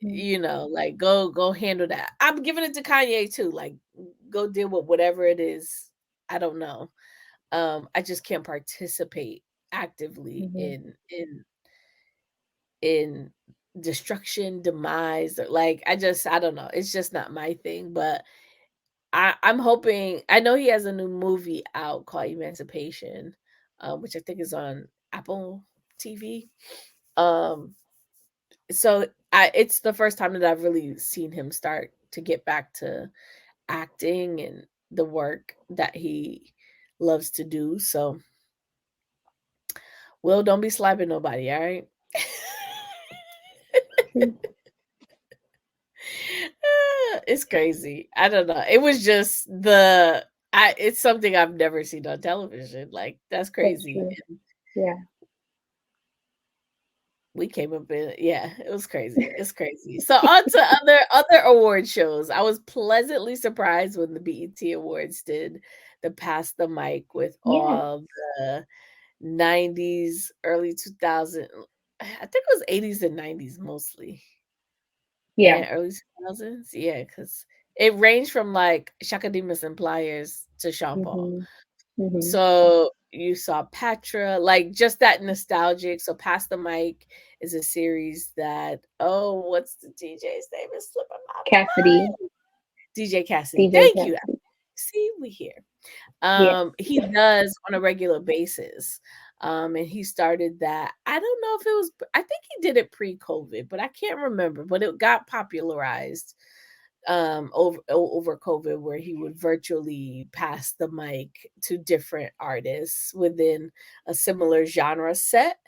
Speaker 2: Mm,
Speaker 1: like, go handle that. I'm giving it to Kanye too, like, go deal with whatever it is, I don't know. I just can't participate actively
Speaker 2: mhm,
Speaker 1: in destruction, demise, or like I don't know. It's just not my thing. But I'm hoping I know he has a new movie out called Emancipation, which I think is on Apple TV. Um so it's the first time that I've really seen him start to get back to acting and the work that he loves to do. So Will, don't be slapping nobody, all right?
Speaker 2: true.
Speaker 1: It's crazy. I don't know. It was just it's something I've never seen on television. Like, that's
Speaker 2: That's
Speaker 1: crazy.
Speaker 2: true. Yeah.
Speaker 1: We came up in yeah, it was crazy. It's crazy. So on to other award shows. I was pleasantly surprised when the BET Awards did the Pass the Mic with
Speaker 2: Yes.
Speaker 1: all the 90s, early 2000, I think it was 80s and 90s mostly.
Speaker 2: Yeah.
Speaker 1: And early 2000s? Yeah, because it ranged from, like, Shaka Demus and Pliers to Sean Paul.
Speaker 2: Mhm. Mhm.
Speaker 1: So, you saw Patra, like, just that nostalgic. So, Pass the Mic is a series that what's the DJ's name? Is slipping my
Speaker 2: Cassidy.
Speaker 1: mind. DJ Cassidy.
Speaker 2: DJ
Speaker 1: Thank you.
Speaker 2: Cassidy.
Speaker 1: See, we here.
Speaker 2: Yes.
Speaker 1: He does on a regular basis. And he started that. I don't know if it was I think he did it pre-COVID, but I can't remember, but it got popularized over COVID where he would virtually pass the mic to different artists within a similar genre set.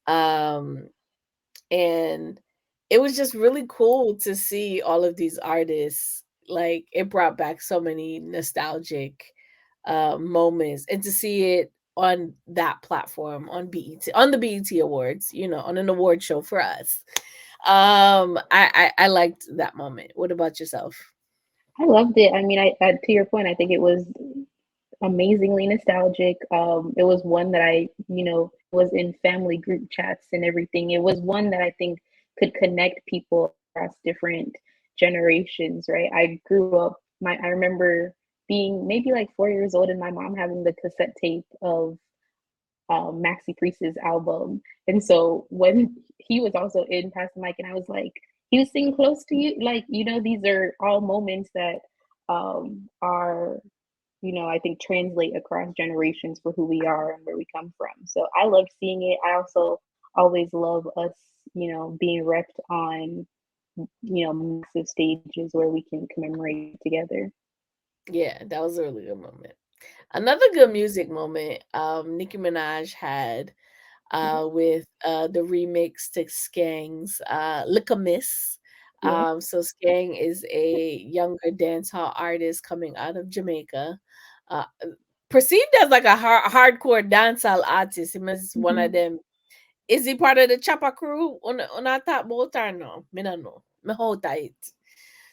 Speaker 1: Um and it was just really cool to see all of these artists. Like, it brought back so many nostalgic moments, and to see it on that platform on the BET Awards, on an award show for us. I liked that moment. What about yourself?
Speaker 2: I loved it. I mean, I to your point, I think it was amazingly nostalgic. It was one that was in family group chats and everything. It was one that I think could connect people across different generations, right? I remember being maybe like 4 years old and my mom having the cassette tape of Maxi Priest's album. And so when he was also in Pass the Mic, and I was like, he was singing close to you. Like, these are all moments that are, I think translate across generations for who we are and where we come from. So I loved seeing it. I also always love us, being repped on, massive stages where we can commemorate together.
Speaker 1: Yeah, that was a really good moment. Another good music moment, Nicki Minaj had
Speaker 2: Mhm.
Speaker 1: with the remix to Skang's Likkle.
Speaker 2: Yeah.
Speaker 1: So Skang is a younger dancehall artist coming out of Jamaica. Uh, Perceived as like a hardcore dancehall artist. He is one of
Speaker 2: Mhm.
Speaker 1: them. Is he part of the Chopper crew on our top boat or no? Me no know. Me hold tight.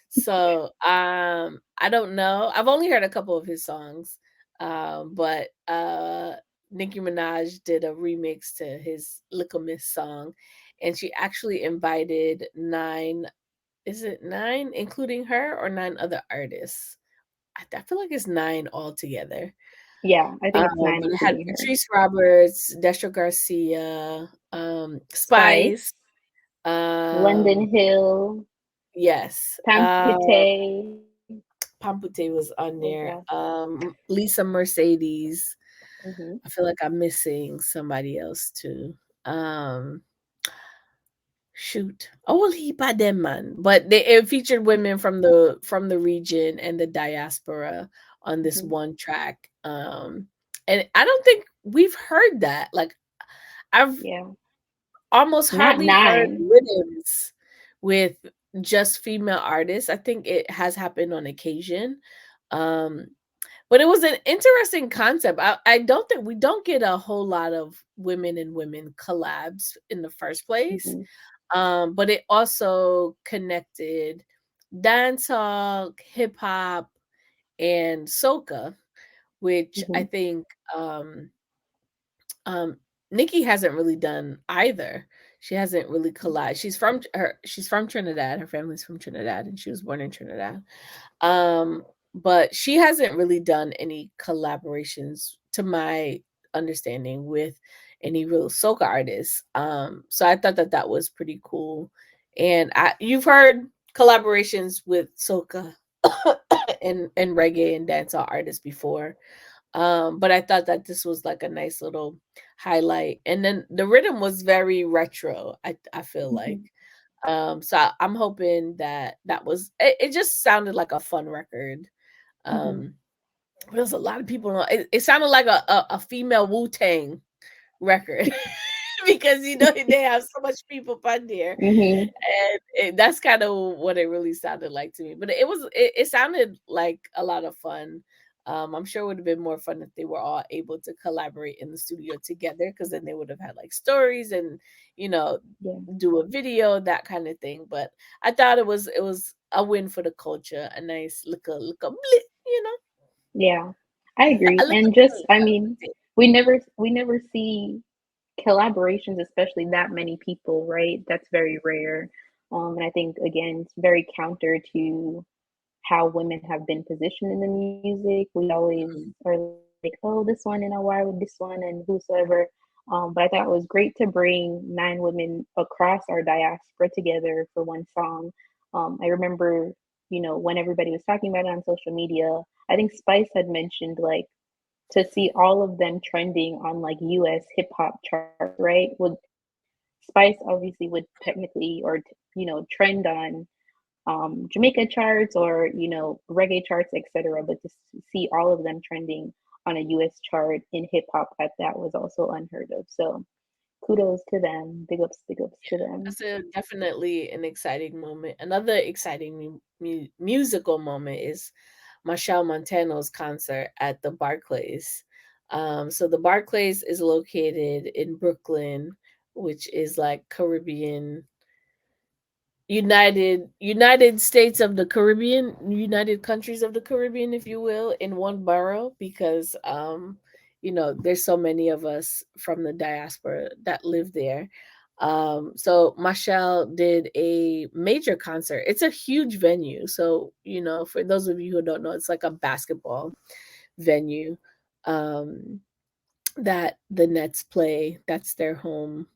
Speaker 1: So, I don't know. I've only heard a couple of his songs. But Nicki Minaj did a remix to his Little Miss song, and she actually invited 9, is it 9 including her or 9 other artists? I feel like it's 9 altogether.
Speaker 2: Yeah, I think it's 9
Speaker 1: But it had
Speaker 2: including her.
Speaker 1: Patrice Roberts, Destra Garcia,
Speaker 2: Spice,
Speaker 1: Spice, um,
Speaker 2: London Hill,
Speaker 1: yes,
Speaker 2: Pampute.
Speaker 1: Pampute was on
Speaker 2: What was
Speaker 1: there.
Speaker 2: that?
Speaker 1: Lisa Mercedes.
Speaker 2: Mhm.
Speaker 1: I feel like I'm missing somebody else too. Um, Shoot, a whole heap of them, man. But it featured women from the region and the diaspora on this
Speaker 2: Mhm.
Speaker 1: one track. And I don't think we've heard that. Like I've
Speaker 2: Yeah.
Speaker 1: almost
Speaker 2: Not
Speaker 1: hardly heard
Speaker 2: 9.
Speaker 1: rhythms with just female artists. I think it has happened on occasion. Um, but it was an interesting concept. I don't think we don't get a whole lot of women and women collabs in the first place.
Speaker 2: Mhm.
Speaker 1: But it also connected dancehall, hip hop, and soca, which I
Speaker 2: Mhm.
Speaker 1: think um, Nikki hasn't really done either. She hasn't really collided. She's from Trinidad. Her family's from Trinidad, and she was born in Trinidad. But she hasn't really done any collaborations, to my understanding, with any real soca artists. So I thought that that was pretty cool. And you've heard collaborations with soca and reggae and dancehall artists before. But I thought that this was like a nice little highlight. And then the rhythm was very retro, I feel like.
Speaker 2: Mhm.
Speaker 1: I'm hoping that that was it just sounded like a fun record.
Speaker 2: Mhm.
Speaker 1: Um, there was a lot of people on it sounded like a female Wu-Tang record because they have so much people on there,
Speaker 2: Mhm.
Speaker 1: and that's kind of what it really sounded like to me. But it sounded like a lot of fun. I'm sure it would have been more fun if they were all able to collaborate in the studio together, because then they would have had like stories and you know
Speaker 2: Yeah.
Speaker 1: do a video, that kind of thing. But I thought it was a win for the culture, a nice look a blit,
Speaker 2: Yeah. I
Speaker 1: a
Speaker 2: agree.
Speaker 1: look a
Speaker 2: And just I mean,
Speaker 1: blit.
Speaker 2: we never see collaborations, especially that many people, right? That's very rare. And I think again, it's very counter to how women have been positioned in the music. We always
Speaker 1: Mhm.
Speaker 2: are like, oh, this one, and why would this one, and whosoever. But I thought it was great to bring 9 women across our diaspora together for one song. I remember, when everybody was talking about it on social media, I think Spice had mentioned like to see all of them trending on like US hip hop charts, right? Would Spice obviously would technically or trend on Jamaica charts or reggae charts, etc. But to see all of them trending on a US chart in hip hop at that was also unheard of. So kudos to them. Big ups to them.
Speaker 1: That's definitely an exciting moment. Another exciting musical moment is Machel Montano's concert at the Barclays. So the Barclays is located in Brooklyn, which is like Caribbean, United States of the Caribbean, United Countries of the Caribbean, if you will, in one borough, because there's so many of us from the diaspora that live there. So Machel did a major concert. It's a huge venue. So, for those of you who don't know, it's like a basketball venue. Um that the Nets play. That's their home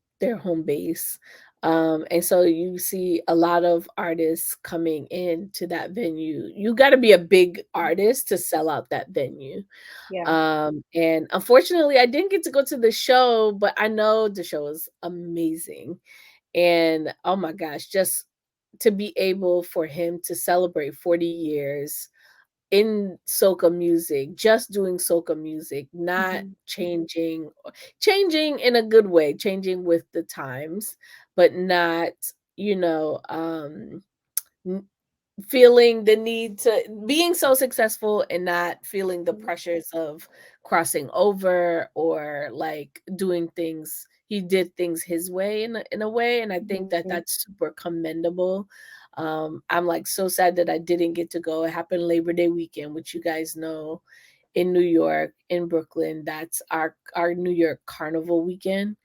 Speaker 1: base. And so you see a lot of artists coming into that venue. You got to be a big artist to sell out that venue.
Speaker 2: Yeah.
Speaker 1: And unfortunately, I didn't get to go to the show, but I know the show was amazing. And oh my gosh, just to be able for him to celebrate 40 years in soca music, just doing soca music, not
Speaker 2: Mhm.
Speaker 1: changing in a good way, changing with the times, but not, you know, n- feeling the need to being so successful and not feeling the
Speaker 2: Mhm.
Speaker 1: pressures of crossing over or like doing things. He did things his way in a way, and I think that
Speaker 2: Mhm.
Speaker 1: that's super commendable. I'm like so sad that I didn't get to go. It happened Labor Day weekend, which you guys know in New York, in Brooklyn. That's our New York Carnival weekend.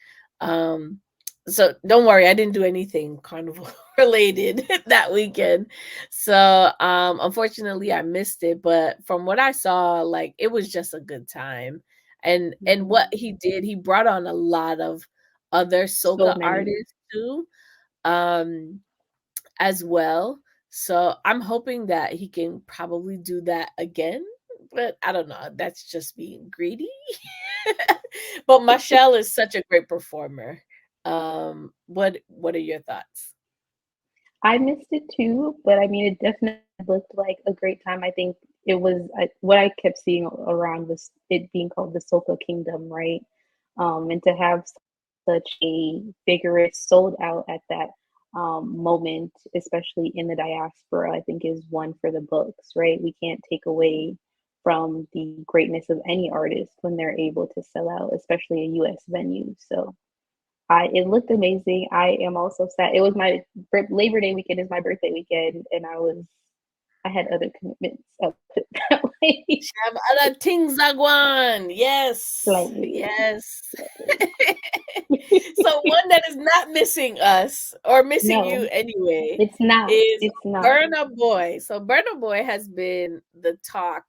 Speaker 1: Um, so don't worry, I didn't do anything carnival related that weekend. So unfortunately I missed it, but from what I saw, like it was just a good time. And
Speaker 2: Mhm.
Speaker 1: what he did, he brought on a lot of other
Speaker 2: So
Speaker 1: soca
Speaker 2: many.
Speaker 1: artists too, um, as well. So I'm hoping that he can probably do that again. But I don't know. That's just being greedy. But Michelle is such a great performer. What are your thoughts?
Speaker 2: I missed it too, but I mean, it definitely looked like a great time. I think it was what I kept seeing around was it being called the Soca Kingdom, right? And to have such a vigorous sold out at that moment, especially in the diaspora, I think is one for the books, right? We can't take away from the greatness of any artist when they're able to sell out, especially a US venue. So I it looked amazing. I am also sad. It was my Labor Day weekend is my birthday weekend, and I had other commitments up that way
Speaker 1: She have other things that go on. Yes.
Speaker 2: slightly,
Speaker 1: Yes.
Speaker 2: slightly.
Speaker 1: So one that is not missing us or missing you
Speaker 2: No,
Speaker 1: anyway
Speaker 2: it's not.
Speaker 1: is
Speaker 2: It's not.
Speaker 1: Burna Boy. So Burna Boy has been the talk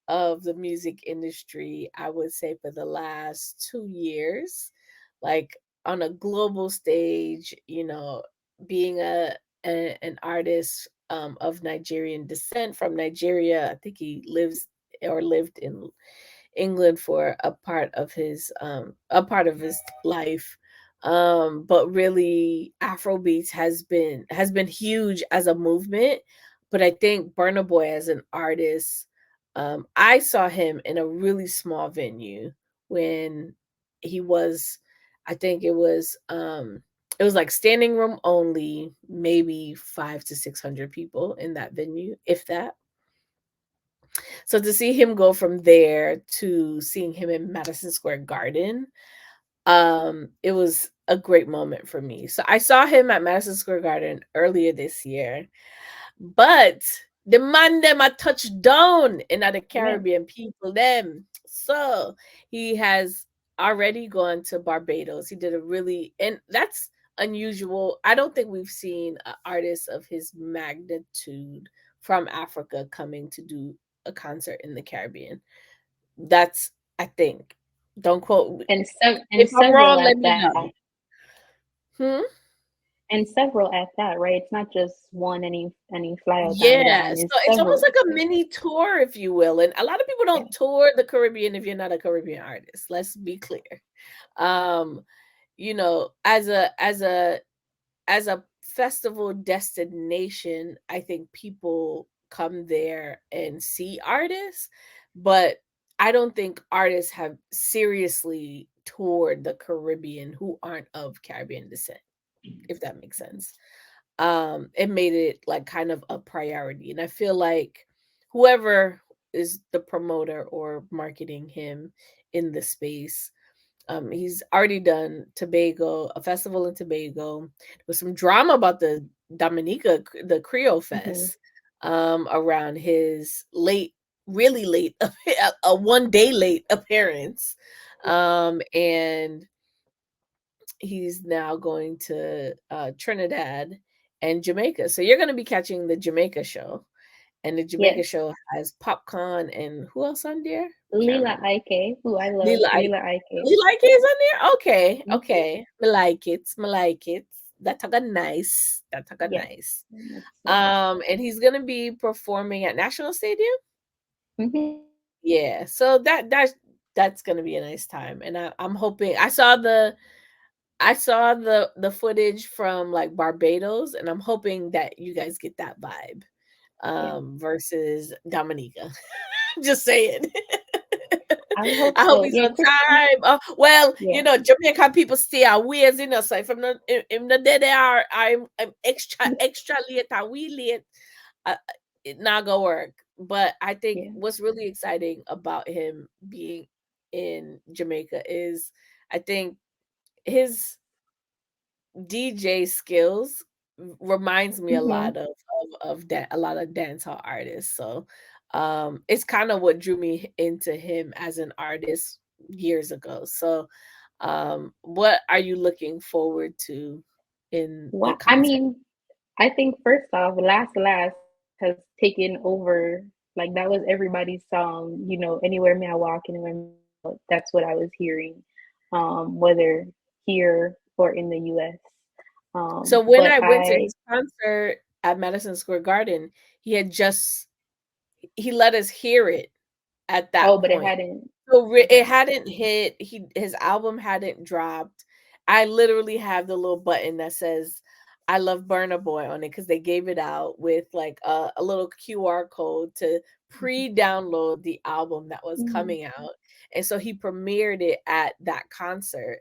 Speaker 1: of the music industry, I would say, for the last 2 years. Like on a global stage, you know, being an artist of Nigerian descent from Nigeria. I think he lives or lived in England for a part of his life. But really Afrobeats has been huge as a movement. But I think Burna Boy as an artist, I saw him in a really small venue when he was, I think it was like standing room only, maybe 5 to 600 people in that venue, if that. So to see him go from there to seeing him in Madison Square Garden, it was a great moment for me. So I saw him at Madison Square Garden earlier this year, but the man them a touched down in the
Speaker 2: Yeah.
Speaker 1: Caribbean people them. So he has already gone to Barbados. He did a really, and that's unusual. I don't think we've seen an artist of his magnitude from Africa coming to do a concert in the Caribbean. That's, I think. Don't quote me.
Speaker 2: And
Speaker 1: If I'm
Speaker 2: several
Speaker 1: wrong,
Speaker 2: at
Speaker 1: let me
Speaker 2: that.
Speaker 1: know. Hmm?
Speaker 2: And several at that, right? It's not just one and he fly out and
Speaker 1: Yeah,
Speaker 2: gone.
Speaker 1: so
Speaker 2: It's
Speaker 1: it's almost
Speaker 2: several.
Speaker 1: like a mini tour, if you will, and a lot of people
Speaker 2: Yeah.
Speaker 1: don't tour the Caribbean if you're not a Caribbean artist, let's be clear. Um, you know, as a festival destination, I think people come there and see artists, but I don't think artists have seriously toured the Caribbean who aren't of Caribbean descent, if that makes sense. It made it like kind of a priority. And I feel like whoever is the promoter or marketing him in the space, he's already done Tobago, a festival in Tobago. There was some drama about the Creole
Speaker 2: Mhm.
Speaker 1: Fest, around his really late, a 1 day late appearance. And he's now going to Trinidad and Jamaica. So you're going to be catching the Jamaica show, and the Jamaica
Speaker 2: Yes.
Speaker 1: show has Popcorn and who else on there? Can't
Speaker 2: Lila
Speaker 1: remember.
Speaker 2: Ike, who I love.
Speaker 1: Lila,
Speaker 2: Lila Ike.
Speaker 1: Lila is on there. Okay,
Speaker 2: Mhm.
Speaker 1: okay, me like it. Me like it. That took a nice. That took a
Speaker 2: Yes.
Speaker 1: nice.
Speaker 2: That's so.
Speaker 1: And he's gonna be performing at National Stadium.
Speaker 2: Mhm.
Speaker 1: Yeah, so that's gonna be a nice time, and I'm hoping. I saw the footage from like Barbados, and I'm hoping that you guys get that vibe.
Speaker 2: Yeah.
Speaker 1: versus Dominica. Just saying.
Speaker 2: I hope
Speaker 1: I hope
Speaker 2: so.
Speaker 1: he's
Speaker 2: Yeah,
Speaker 1: on time. Well,
Speaker 2: yeah,
Speaker 1: Jamaican people stay a ways, so if I'm not there, they are, I'm extra late, and we late, uh, it not gonna work. But I think
Speaker 2: yeah.
Speaker 1: what's really exciting about him being in Jamaica is, I think his DJ skills reminds me a
Speaker 2: Mm-hmm.
Speaker 1: lot a lot of dancehall artists. So it's kind of what drew me into him as an artist years ago. So what are you looking forward to in the
Speaker 2: What I
Speaker 1: concert?
Speaker 2: mean, I think first off, Last has taken over. Like that was everybody's song. Anywhere me I walk, anywhere me I go, that's what I was hearing, whether here or in the U.S.
Speaker 1: So when
Speaker 2: But
Speaker 1: I went to his concert at Madison Square Garden, he had just he let us hear it at that
Speaker 2: but it
Speaker 1: point.
Speaker 2: hadn't.
Speaker 1: So it
Speaker 2: Okay.
Speaker 1: hadn't hit. His album hadn't dropped. I literally have the little button that says "I love Burna Boy" on it because they gave it out with like a little QR code to pre-download the album that was
Speaker 2: Mm-hmm.
Speaker 1: coming out, and so he premiered it at that concert.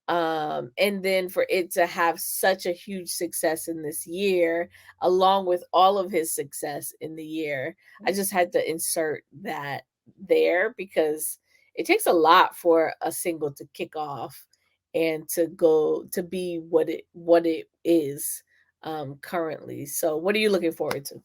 Speaker 1: And then for it to have such a huge success in this year, along with all of his success in the year, I just had to insert that there because it takes a lot for a single to kick off and to go to be what it is currently. So what are you looking forward to?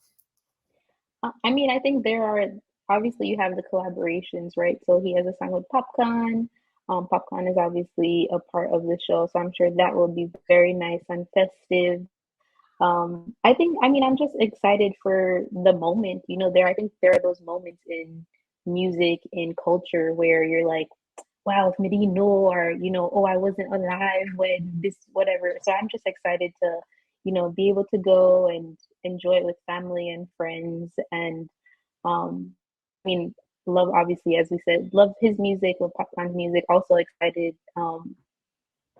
Speaker 2: I mean, I think there are obviously you have the collaborations, right? So he has a song with Popcorn. Popcorn is obviously a part of the show, so I'm sure that will be very nice and festive. I mean, I'm just excited for the moment. I think there are those moments in music, in culture, where you're like, wow, if me didn't know, or, oh, I wasn't alive when this, whatever. So I'm just excited to, be able to go and enjoy it with family and friends. And, I mean, love, obviously, as we said, love his music, love Popcorn's music. Also excited.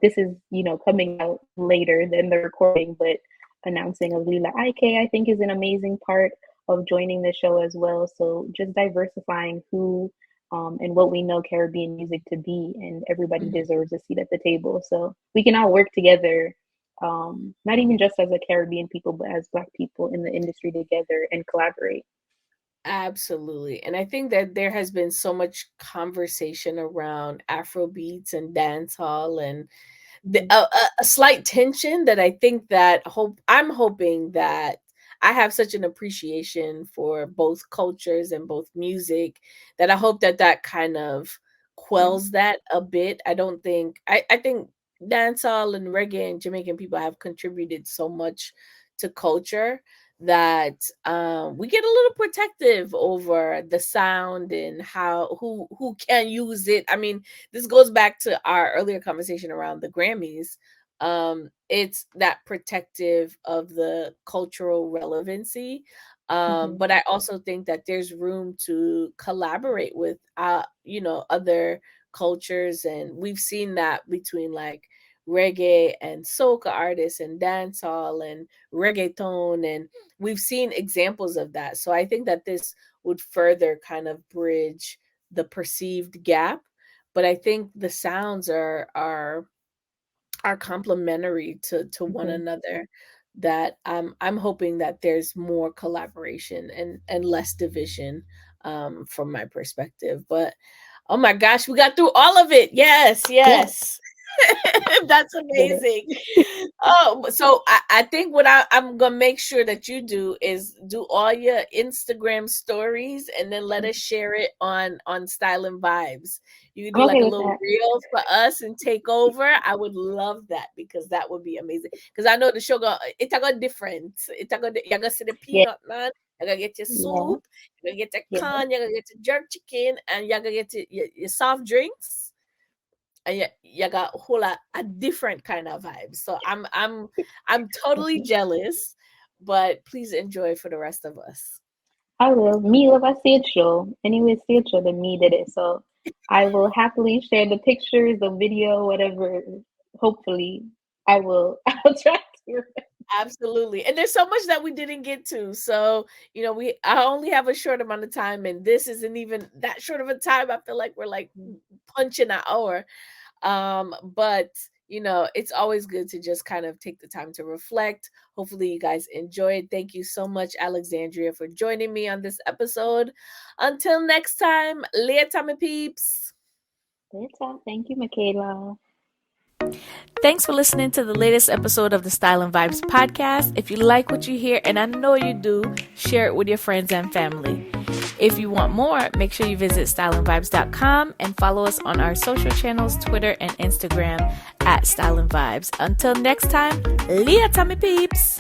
Speaker 2: This is, coming out later than the recording, but announcing of Lila Ike, I think, is an amazing part of joining the show as well. So just diversifying who and what we know Caribbean music to be, and everybody
Speaker 1: Mhm.
Speaker 2: deserves a seat at the table. So we can all work together, not even just as a Caribbean people, but as Black people in the industry together and collaborate.
Speaker 1: Absolutely. And I think that there has been so much conversation around Afro beats and dancehall and
Speaker 2: Mhm.
Speaker 1: a slight tension that I think that I'm hoping that I have such an appreciation for both cultures and both music that I hope that that kind of
Speaker 2: Yeah.
Speaker 1: quells that a bit. I think dancehall and reggae and Jamaican people have contributed so much to culture that we get a little protective over the sound and how who can use it. I mean, this goes back to our earlier conversation around the Grammys. It's that protective of the cultural relevancy.
Speaker 2: Hmm.
Speaker 1: But I also think that there's room to collaborate with other cultures, and we've seen that between like reggae and soca artists and dancehall and reggaeton, and we've seen examples of that. So I think that this would further kind of bridge the perceived gap, but I think the sounds are complementary to one
Speaker 2: Hmm.
Speaker 1: another, that I'm hoping that there's more collaboration and less division from my perspective. But oh my gosh, we got through all of it. Yes,
Speaker 2: Yes,
Speaker 1: yes. That's
Speaker 2: did it.
Speaker 1: amazing. Oh, so I think what I'm gonna make sure that you do is do all your Instagram stories and then let us share it on Style and Vibes. You can do
Speaker 2: I'm
Speaker 1: like
Speaker 2: okay
Speaker 1: a
Speaker 2: with
Speaker 1: little
Speaker 2: that.
Speaker 1: reel for us and take over. I would love that because that would be amazing. Because I know the show it's a go different. You're gonna see the
Speaker 2: Yeah,
Speaker 1: peanut man. You're gonna get your
Speaker 2: yeah,
Speaker 1: soup. You're gonna get your
Speaker 2: yeah.
Speaker 1: corn. You're gonna get your jerk chicken, and you're gonna get your soft drinks, and you got a whole lot a different kind of vibe. So I'm totally
Speaker 2: Mhm.
Speaker 1: jealous, but please enjoy for the rest of us.
Speaker 2: I will. Me love a stage show. Anyway, stage show, then me did it. So I will happily share the pictures, the video, whatever. Hopefully, I will. I'll try to.
Speaker 1: Absolutely. And there's so much that we didn't get to. So, I only have a short amount of time and this isn't even that short of a time. I feel like we're like
Speaker 2: Mm.
Speaker 1: punching an hour. But it's always good to just kind of take the time to reflect. Hopefully you guys enjoyed. Thank you so much, Alexandria, for joining me on this episode. Until next time, later, my peeps.
Speaker 2: Later. Thank you, Michaela.
Speaker 1: Thanks for listening to the latest episode of the Style and Vibes podcast. If you like what you hear, and I know you do, share it with your friends and family. If you want more, make sure you visit styleandvibes.com and follow us on our social channels, Twitter and Instagram at Style and Vibes. Until next time, Leah Tommy Peeps.